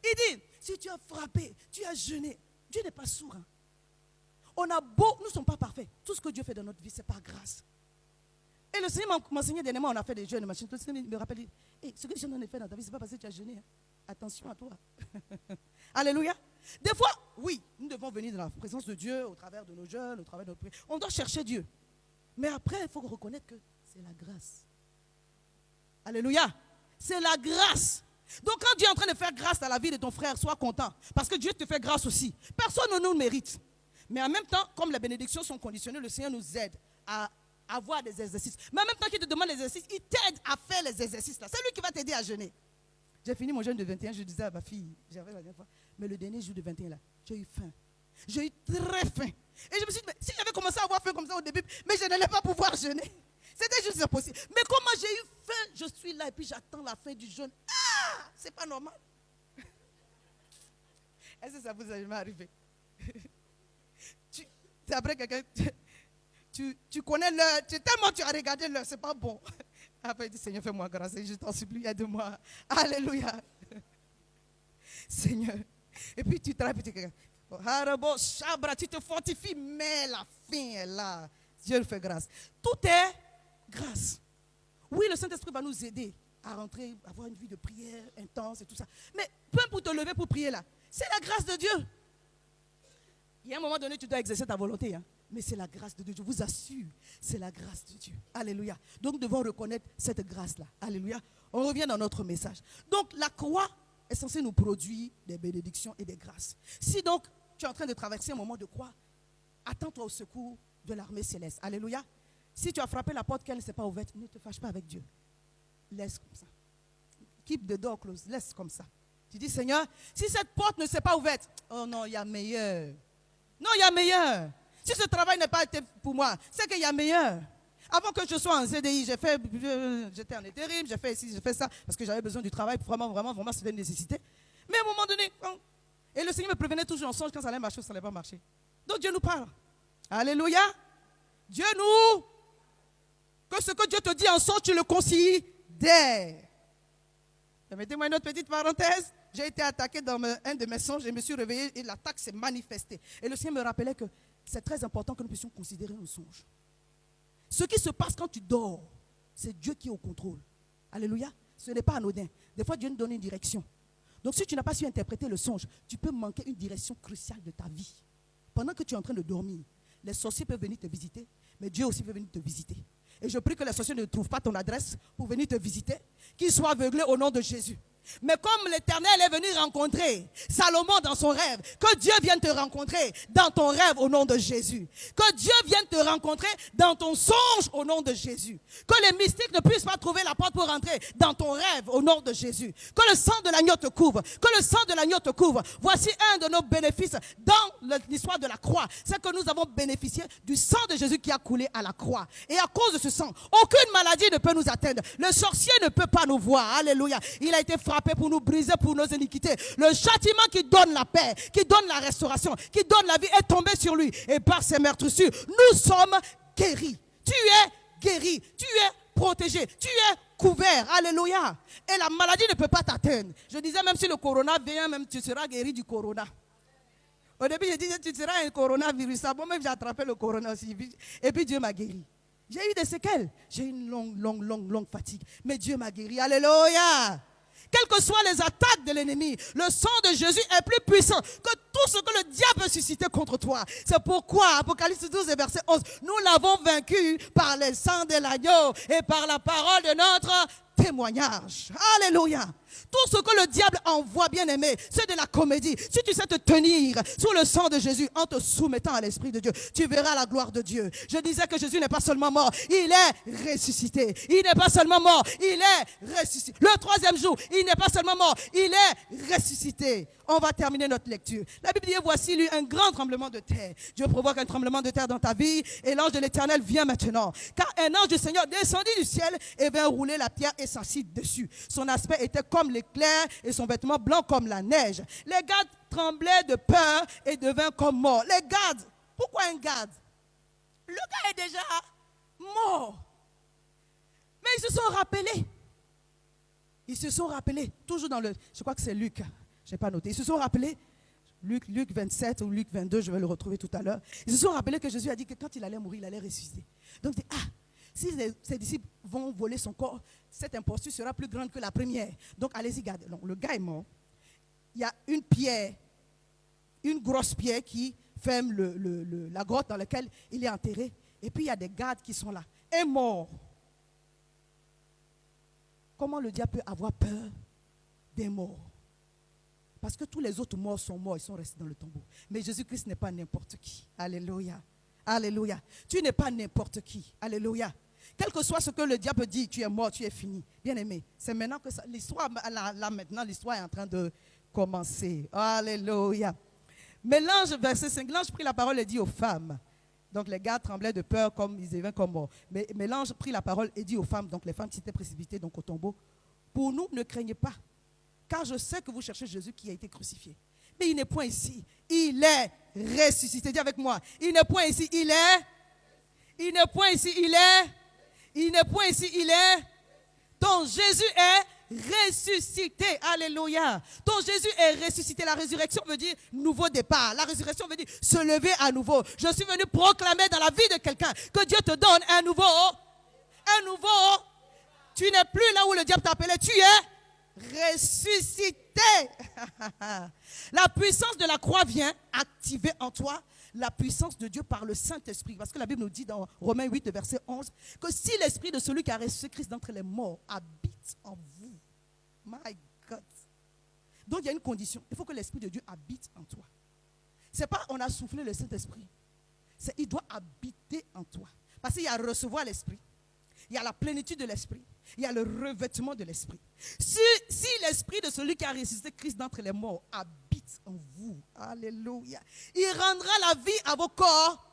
Il dit, si tu as frappé, tu as jeûné, Dieu n'est pas sourd. Hein. On a beau, nous ne sommes pas parfaits. Tout ce que Dieu fait dans notre vie, c'est par grâce. Et le Seigneur m'a enseigné dernièrement, on a fait des jeûnes, machin. Le Seigneur me rappelle, hey, ce que Dieu en a fait dans ta vie, ce n'est pas parce que tu as jeûné. Hein. Attention à toi. Alléluia. Des fois, oui, nous devons venir dans la présence de Dieu au travers de nos jeûnes, au travers de notre prière. On doit chercher Dieu. Mais après, il faut reconnaître que c'est la grâce. Alléluia. C'est la grâce. Donc quand Dieu est en train de faire grâce à la vie de ton frère, sois content. Parce que Dieu te fait grâce aussi. Personne ne nous mérite. Mais en même temps, comme les bénédictions sont conditionnées, le Seigneur nous aide à avoir des exercices. Mais en même temps qu'il te demande les exercices, il t'aide à faire les exercices là. C'est lui qui va t'aider à jeûner. J'ai fini mon jeûne de 21, je disais à ma fille, j'avais la dernière fois, mais le dernier jour de 21 là, j'ai eu faim. J'ai eu très faim. Et je me suis dit, mais si j'avais commencé à avoir faim comme ça au début, mais je n'allais pas pouvoir jeûner. C'était juste impossible. Mais comment j'ai eu faim, je suis là et puis j'attends la fin du jeûne. Ah, c'est pas normal. Est-ce que ça vous est jamais arrivé? C'est après quelqu'un, tu connais l'heure, tellement tu as regardé l'heure, c'est pas bon. Après il dit, Seigneur, fais-moi grâce, je t'en supplie, aide-moi. Alléluia. Seigneur. Et puis tu travailles, tu te fortifies, mais la fin est là. Dieu fait grâce. Tout est grâce. Oui, le Saint-Esprit va nous aider à rentrer, à avoir une vie de prière intense et tout ça. Mais peu pour te lever pour prier là, c'est la grâce de Dieu. Il y a un moment donné, tu dois exercer ta volonté. Hein. Mais c'est la grâce de Dieu, je vous assure, c'est la grâce de Dieu. Alléluia. Donc nous devons reconnaître cette grâce-là. Alléluia. On revient dans notre message. Donc la croix est censée nous produire des bénédictions et des grâces. Si donc tu es en train de traverser un moment de croix, attends-toi au secours de l'armée céleste. Alléluia. Si tu as frappé la porte qu'elle ne s'est pas ouverte, ne te fâche pas avec Dieu. Laisse comme ça. Keep the door closed. Laisse comme ça. Tu dis, Seigneur, si cette porte ne s'est pas ouverte, oh non, il y a meilleur. Non, il y a meilleur. Si ce travail n'est pas été pour moi, c'est qu'il y a meilleur. Avant que je sois en CDI, j'étais en intérim, j'ai fait ici, j'ai fait ça, parce que j'avais besoin du travail, vraiment, c'était une nécessité. Mais à un moment donné, et le Seigneur me prévenait toujours en songe quand ça allait marcher ou ça n'allait pas marcher. Donc Dieu nous parle. Alléluia. Dieu nous, que ce que Dieu te dit en songe, tu le considères. Permettez-moi une autre petite parenthèse. J'ai été attaqué dans un de mes songes, je me suis réveillé et l'attaque s'est manifestée. Et le Seigneur me rappelait que c'est très important que nous puissions considérer nos songes. Ce qui se passe quand tu dors, c'est Dieu qui est au contrôle. Alléluia. Ce n'est pas anodin. Des fois, Dieu nous donne une direction. Donc, si tu n'as pas su interpréter le songe, tu peux manquer une direction cruciale de ta vie. Pendant que tu es en train de dormir, les sorciers peuvent venir te visiter, mais Dieu aussi peut venir te visiter. Et je prie que les sorciers ne trouvent pas ton adresse pour venir te visiter, qu'ils soient aveuglés au nom de Jésus. Mais comme l'Éternel est venu rencontrer Salomon dans son rêve, que Dieu vienne te rencontrer dans ton rêve au nom de Jésus. Que Dieu vienne te rencontrer dans ton songe au nom de Jésus. Que les mystiques ne puissent pas trouver la porte pour rentrer dans ton rêve au nom de Jésus. Que le sang de l'agneau te couvre. Que le sang de l'agneau te couvre. Voici un de nos bénéfices dans l'histoire de la croix. C'est que nous avons bénéficié du sang de Jésus qui a coulé à la croix. Et à cause de ce sang, aucune maladie ne peut nous atteindre. Le sorcier ne peut pas nous voir. Alléluia. Il a été frappé pour nous briser pour nos iniquités. Le châtiment qui donne la paix, qui donne la restauration, qui donne la vie est tombé sur lui. Et par ses meurtrissures, nous sommes guéris. Tu es guéri, tu es protégé, tu es couvert. Alléluia. Et la maladie ne peut pas t'atteindre. Je disais même si le corona vient, même tu seras guéri du corona. Au début, je disais tu seras un coronavirus. Moi-même, j'ai attrapé le corona aussi. Et puis Dieu m'a guéri. J'ai eu des séquelles. J'ai eu une longue fatigue. Mais Dieu m'a guéri. Alléluia. Quelles que soient les attaques de l'ennemi, le sang de Jésus est plus puissant que tout ce que le diable peut susciter contre toi. C'est pourquoi, Apocalypse 12 et verset 11, nous l'avons vaincu par le sang de l'agneau et par la parole de notre témoignage. Alléluia. Tout ce que le diable envoie, bien aimé, c'est de la comédie. Si tu sais te tenir sous le sang de Jésus en te soumettant à l'Esprit de Dieu, tu verras la gloire de Dieu. Je disais que Jésus n'est pas seulement mort, il est ressuscité. Il n'est pas seulement mort, il est ressuscité. Le troisième jour, il n'est pas seulement mort, il est ressuscité. On va terminer notre lecture. La Bible dit, voici lui un grand tremblement de terre. Dieu provoque un tremblement de terre dans ta vie et l'ange de l'Éternel vient maintenant. Car un ange du Seigneur descendit du ciel et vint rouler la pierre et s'assit dessus. Son aspect était comme l'éclair et son vêtement blanc comme la neige. Les gardes tremblaient de peur et devinrent comme morts. Les gardes, pourquoi un garde? Le gars est déjà mort. Mais ils se sont rappelés. Ils se sont rappelés, toujours dans le, je crois que c'est Luc, je n'ai pas noté. Ils se sont rappelés, Luc 27 ou Luc 22, je vais le retrouver tout à l'heure. Ils se sont rappelés que Jésus a dit que quand il allait mourir, il allait ressusciter. Donc, si ses disciples vont voler son corps, cette imposture sera plus grande que la première. Donc, allez-y, gardez. Donc, le gars est mort. Il y a une pierre, une grosse pierre qui ferme la grotte dans laquelle il est enterré. Et puis, il y a des gardes qui sont là. Un mort. Comment le diable peut avoir peur des morts? Parce que tous les autres morts sont morts, ils sont restés dans le tombeau. Mais Jésus-Christ n'est pas n'importe qui. Alléluia. Alléluia. Tu n'es pas n'importe qui. Alléluia. Quel que soit ce que le diable dit, tu es mort, tu es fini. Bien aimé, c'est maintenant que l'histoire, là maintenant, l'histoire est en train de commencer. Alléluia. Mais l'ange, verset 5, l'ange prit la parole et dit aux femmes. Donc les gars tremblaient de peur comme ils étaient comme morts. Mais l'ange prit la parole et dit aux femmes, donc les femmes qui s'étaient précipitées donc, au tombeau, pour nous, ne craignez pas. Car je sais que vous cherchez Jésus qui a été crucifié. Mais il n'est point ici. Il est ressuscité. Dis avec moi. Il n'est point ici. Il est. Il n'est point ici. Il est. Il n'est point ici. Il est. Donc Jésus est ressuscité. Alléluia. Donc Jésus est ressuscité. La résurrection veut dire nouveau départ. La résurrection veut dire se lever à nouveau. Je suis venu proclamer dans la vie de quelqu'un que Dieu te donne un nouveau. Tu n'es plus là où le diable t'appelait. Tu es ressuscité. La puissance de la croix vient activer en toi la puissance de Dieu par le Saint-Esprit. Parce que la Bible nous dit dans Romains 8, verset 11, que si l'esprit de celui qui a ressuscité Christ d'entre les morts habite en vous, my God. Donc il y a une condition. Il faut que l'esprit de Dieu habite en toi. Ce n'est pas on a soufflé le Saint-Esprit. C'est il doit habiter en toi. Parce qu'il y a recevoir l'esprit. Il y a la plénitude de l'esprit. Il y a le revêtement de l'esprit. Si l'esprit de celui qui a ressuscité Christ d'entre les morts habite en vous, alléluia, il rendra la vie à vos corps.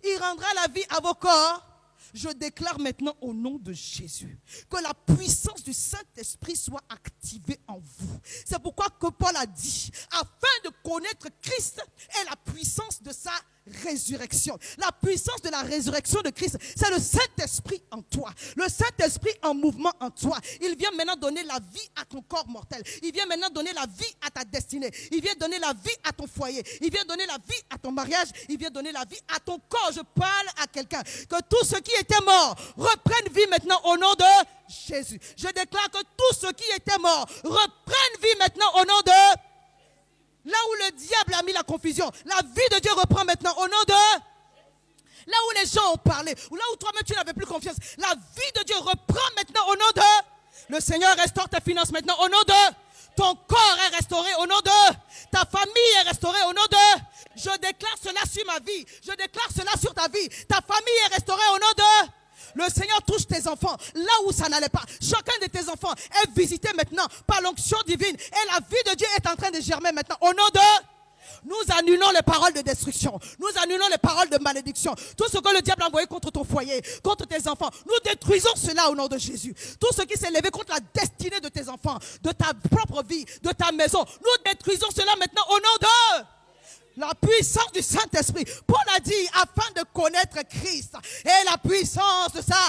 Il rendra la vie à vos corps. Je déclare maintenant au nom de Jésus que la puissance du Saint-Esprit soit activée en vous. C'est pourquoi que Paul a dit, afin de connaître Christ et la puissance de sa résurrection. La puissance de la résurrection de Christ, c'est le Saint-Esprit en toi. Le Saint-Esprit en mouvement en toi. Il vient maintenant donner la vie à ton corps mortel. Il vient maintenant donner la vie à ta destinée. Il vient donner la vie à ton foyer. Il vient donner la vie à ton mariage. Il vient donner la vie à ton corps. Je parle à quelqu'un. Que tous ceux qui étaient morts reprennent vie maintenant au nom de Jésus. Je déclare que tous ceux qui étaient morts reprennent vie maintenant au nom de... Là où le diable a mis la confusion, la vie de Dieu reprend maintenant au nom de... Là où les gens ont parlé, ou là où toi-même tu n'avais plus confiance, la vie de Dieu reprend maintenant au nom de... Le Seigneur restaure tes finances maintenant au nom de... Ton corps est restauré au nom de... Ta famille est restaurée au nom de... Je déclare cela sur ma vie. Je déclare cela sur ta vie. Ta famille est restaurée au nom de... Le Seigneur touche tes enfants là où ça n'allait pas. Chacun de tes enfants est visité maintenant par l'onction divine. Et la vie de Dieu est en train de germer maintenant. Au nom de... Nous annulons les paroles de destruction. Nous annulons les paroles de malédiction. Tout ce que le diable a envoyé contre ton foyer, contre tes enfants, nous détruisons cela au nom de Jésus. Tout ce qui s'est levé contre la destinée de tes enfants, de ta propre vie, de ta maison, nous détruisons cela maintenant au nom de... La puissance du Saint-Esprit. Paul a dit afin de connaître Christ et la puissance de sa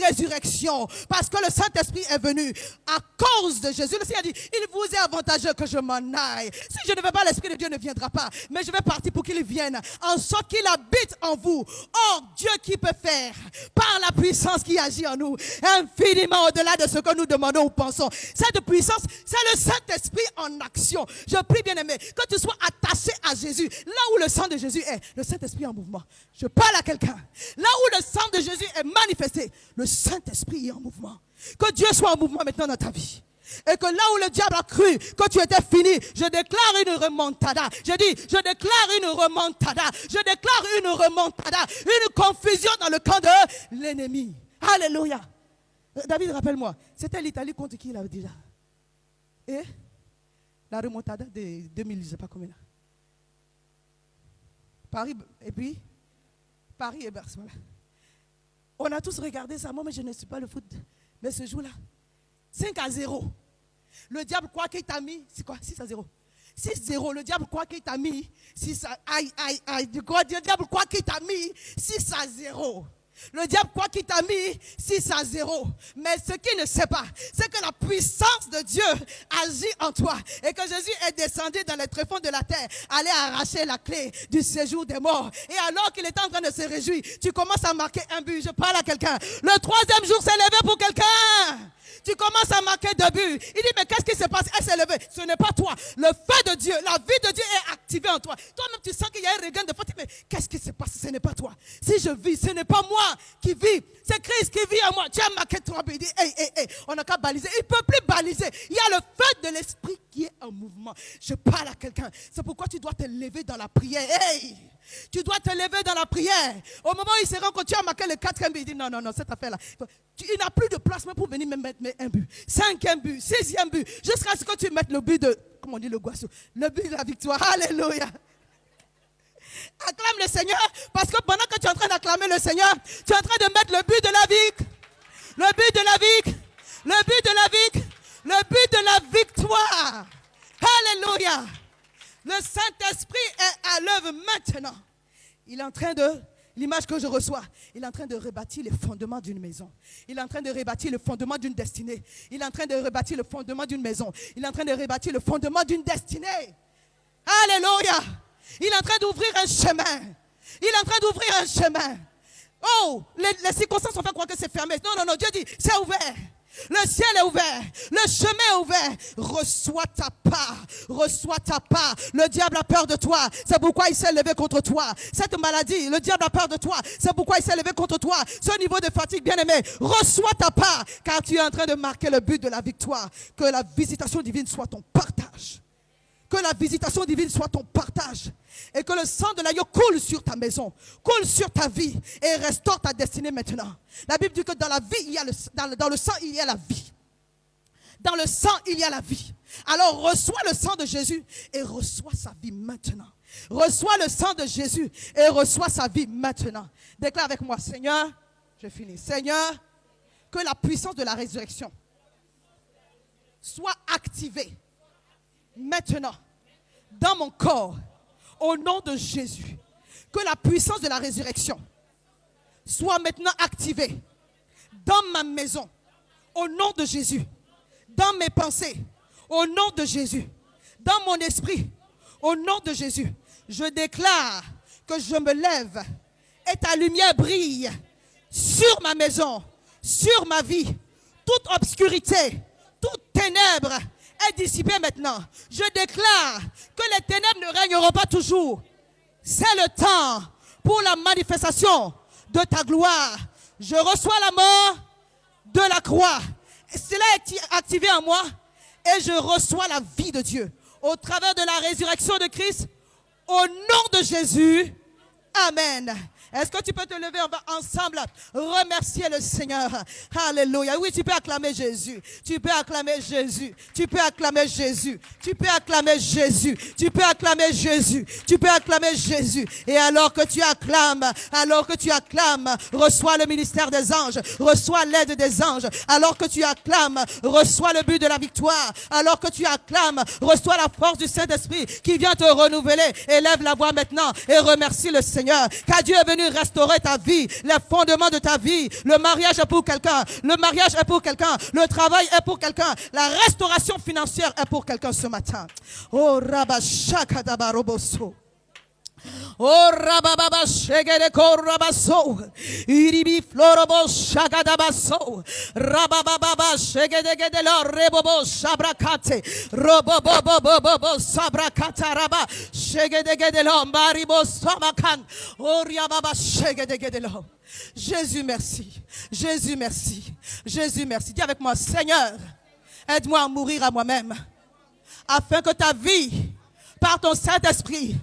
résurrection. Parce que le Saint-Esprit est venu à cause de Jésus. Le Seigneur dit, il vous est avantageux que je m'en aille. Si je ne vais pas, l'Esprit de Dieu ne viendra pas. Mais je vais partir pour qu'il vienne, en sorte qu'il habite en vous. Or, Dieu qui peut faire, par la puissance qui agit en nous, infiniment au-delà de ce que nous demandons ou pensons. Cette puissance, c'est le Saint-Esprit en action. Je prie, bien-aimé, que tu sois attaché à Jésus. Là où le sang de Jésus est, le Saint-Esprit est en mouvement. Je parle à quelqu'un. Là où le sang de Jésus est manifesté, le Saint-Esprit est en mouvement. Que Dieu soit en mouvement maintenant dans ta vie. Et que là où le diable a cru que tu étais fini, je déclare une remontada. Je dis, je déclare une remontada. Je déclare une remontada. Une confusion dans le camp de l'ennemi. Alléluia. David, rappelle-moi, c'était l'Italie contre qui il avait dit là? Et la remontada de 2000, je ne sais pas combien là. Paris, et puis Paris et Barcelone. On a tous regardé ça. Moi, mais je ne suis pas le foot. Mais ce jour-là, 5-0. Le diable, quoi qu'il t'a mis, c'est quoi? 6-0. 6-0. Le diable, quoi qu'il t'a mis, 6 à. Aïe, aïe, aïe. Le diable, quoi qu'il t'a mis, 6-0. Le diable, quoi qu'il t'a mis, 6-0. Mais ce qu'il ne sait pas, c'est que la puissance de Dieu agit en toi. Et que Jésus est descendu dans les tréfonds de la terre, allait arracher la clé du séjour des morts. Et alors qu'il était en train de se réjouir, tu commences à marquer un but. Je parle à quelqu'un. Le troisième jour s'est levé pour quelqu'un. Tu commences à marquer 2 buts. Il dit, mais qu'est-ce qui se passe? Elle s'est levée. Ce n'est pas toi. Le feu de Dieu, la vie de Dieu est activée en toi. Toi-même, tu sens qu'il y a un regain de fatigue. Mais qu'est-ce qui se passe? Ce n'est pas toi. Si je vis, ce n'est pas moi qui vis. C'est Christ qui vit en moi. Tu as marqué 3 buts. Il dit, hey, on n'a qu'à baliser. Il ne peut plus baliser. Il y a le feu de l'esprit qui est en mouvement. Je parle à quelqu'un. C'est pourquoi tu dois te lever dans la prière. Hey! Tu dois te lever dans la prière. Au moment où il se rend compte, tu as marqué le 4e but. Il dit non, cette affaire-là. Il n'a plus de place même pour venir me mettre un but. 5e but, 6e but. Jusqu'à ce que tu mettes le but de, comment on dit le guasso, le but de la victoire. Alléluia. Acclame le Seigneur. Parce que pendant que tu es en train d'acclamer le Seigneur, tu es en train de mettre le but de la victoire. Le but de la victoire. Le but de la victoire. Le but de la victoire. Alléluia. Le Saint-Esprit est à l'œuvre maintenant. Il est en train de, l'image que je reçois, il est en train de rebâtir les fondements d'une maison. Il est en train de rebâtir le fondement d'une destinée. Il est en train de rebâtir le fondement d'une maison. Il est en train de rebâtir le fondement d'une destinée. Alléluia. Il est en train d'ouvrir un chemin. Il est en train d'ouvrir un chemin. Oh, les circonstances ont fait croire que c'est fermé. Non, Dieu dit, c'est ouvert. Le ciel est ouvert, le chemin est ouvert. Reçois ta part, reçois ta part. Le diable a peur de toi, c'est pourquoi il s'est levé contre toi. Cette maladie, le diable a peur de toi, c'est pourquoi il s'est levé contre toi. Ce niveau de fatigue, bien-aimé, reçois ta part, car tu es en train de marquer le but de la victoire. Que la visitation divine soit ton partage. Que la visitation divine soit ton partage. Et que le sang de l'agneau coule sur ta maison, coule sur ta vie et restaure ta destinée maintenant. La Bible dit que dans la vie, il y a dans le sang, il y a la vie. Dans le sang, il y a la vie. Alors reçois le sang de Jésus et reçois sa vie maintenant. Reçois le sang de Jésus et reçois sa vie maintenant. Déclare avec moi, Seigneur, je finis. Seigneur, que la puissance de la résurrection soit activée maintenant dans mon corps. Au nom de Jésus, que la puissance de la résurrection soit maintenant activée dans ma maison, au nom de Jésus, dans mes pensées, au nom de Jésus, dans mon esprit, au nom de Jésus. Je déclare que je me lève et ta lumière brille sur ma maison, sur ma vie. Toute obscurité, toute ténèbre est dissipée maintenant. Je déclare que les ténèbres ne régneront pas toujours. C'est le temps pour la manifestation de ta gloire. Je reçois la mort de la croix. Et cela est activé en moi et je reçois la vie de Dieu. Au travers de la résurrection de Christ, au nom de Jésus, Amen. Est-ce que tu peux te lever? On va ensemble remercier le Seigneur. Alléluia. Oui, tu peux acclamer Jésus. Tu peux acclamer Jésus. Tu peux acclamer Jésus. Tu peux acclamer Jésus. Tu peux acclamer Jésus. Tu peux acclamer Jésus. Et alors que tu acclames, reçois le ministère des anges. Reçois l'aide des anges. Alors que tu acclames, reçois le but de la victoire. Alors que tu acclames, reçois la force du Saint-Esprit qui vient te renouveler. Élève la voix maintenant et remercie le Seigneur. Car Dieu est venu restaurer ta vie, les fondements de ta vie. Le mariage est pour quelqu'un. Le mariage est pour quelqu'un. Le travail est pour quelqu'un. La restauration financière est pour quelqu'un ce matin. Oh, Rabashakadabaroboso. Oh, Rabababa Shegede Korabaso. Iribi Florobo Shagadabaso. Rabababa Shegede Gedelo Rebobo Shabrakate. Robobobobobo Sabrakata Raba. Shegede Gedelo Maribo Samakan. Oh, Riababa Shegede Gedelo. Jésus, merci. Jésus, merci. Jésus, merci. Dis avec moi, Seigneur, aide-moi à mourir à moi-même, afin que ta vie, par ton Saint-Esprit,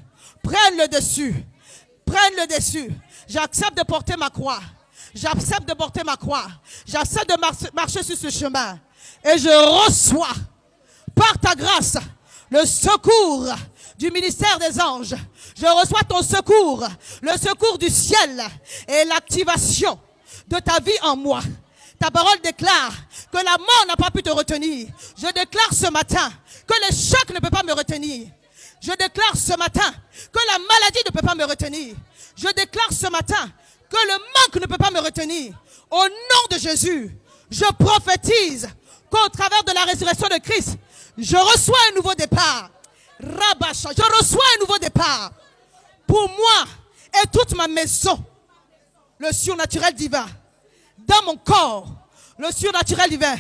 prenne le dessus. Prenne le dessus. J'accepte de porter ma croix. J'accepte de porter ma croix. J'accepte de marcher sur ce chemin. Et je reçois, par ta grâce, le secours du ministère des anges. Je reçois ton secours, le secours du ciel et l'activation de ta vie en moi. Ta parole déclare que la mort n'a pas pu te retenir. Je déclare ce matin que l'échec ne peut pas me retenir. Je déclare ce matin que la maladie ne peut pas me retenir. Je déclare ce matin que le manque ne peut pas me retenir. Au nom de Jésus, je prophétise qu'au travers de la résurrection de Christ, je reçois un nouveau départ. Rabacha, je reçois un nouveau départ. Pour moi et toute ma maison, le surnaturel divin, dans mon corps, le surnaturel divin,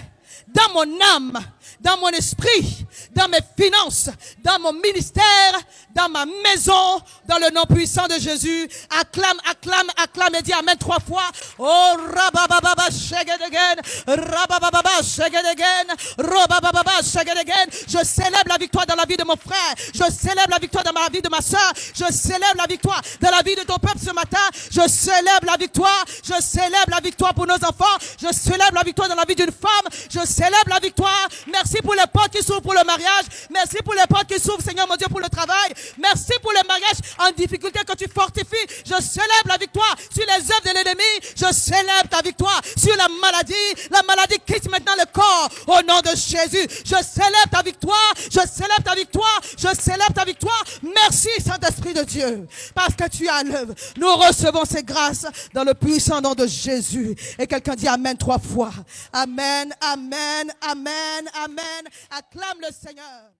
dans mon âme, dans mon esprit, dans mes finances, dans mon ministère, dans ma maison, dans le nom puissant de Jésus. Acclame, acclame, acclame et dis Amen 3 fois. Oh, rabababa, shegedegen, rabababa, shegedegen, rabababa, shegedegen. Je célèbre la victoire dans la vie de mon frère. Je célèbre la victoire dans la vie de ma soeur. Je célèbre la victoire dans la vie de ton peuple ce matin. Je célèbre la victoire. Je célèbre la victoire pour nos enfants. Je célèbre la victoire dans la vie d'une femme. Je célèbre la victoire. Merci pour les portes qui s'ouvrent pour le mariage. Merci pour les portes qui s'ouvrent, Seigneur mon Dieu, pour le travail. Merci pour les mariages en difficulté que tu fortifies. Je célèbre la victoire sur les œuvres de l'ennemi. Je célèbre ta victoire sur la maladie. La maladie quitte maintenant le corps au nom de Jésus. Je célèbre ta victoire. Je célèbre ta victoire. Je célèbre ta victoire. Merci, Saint-Esprit de Dieu, parce que tu es à l'œuvre. Nous recevons ces grâces dans le puissant nom de Jésus. Et quelqu'un dit Amen 3 fois. Amen, Amen, Amen, Amen. Acclame le Seigneur.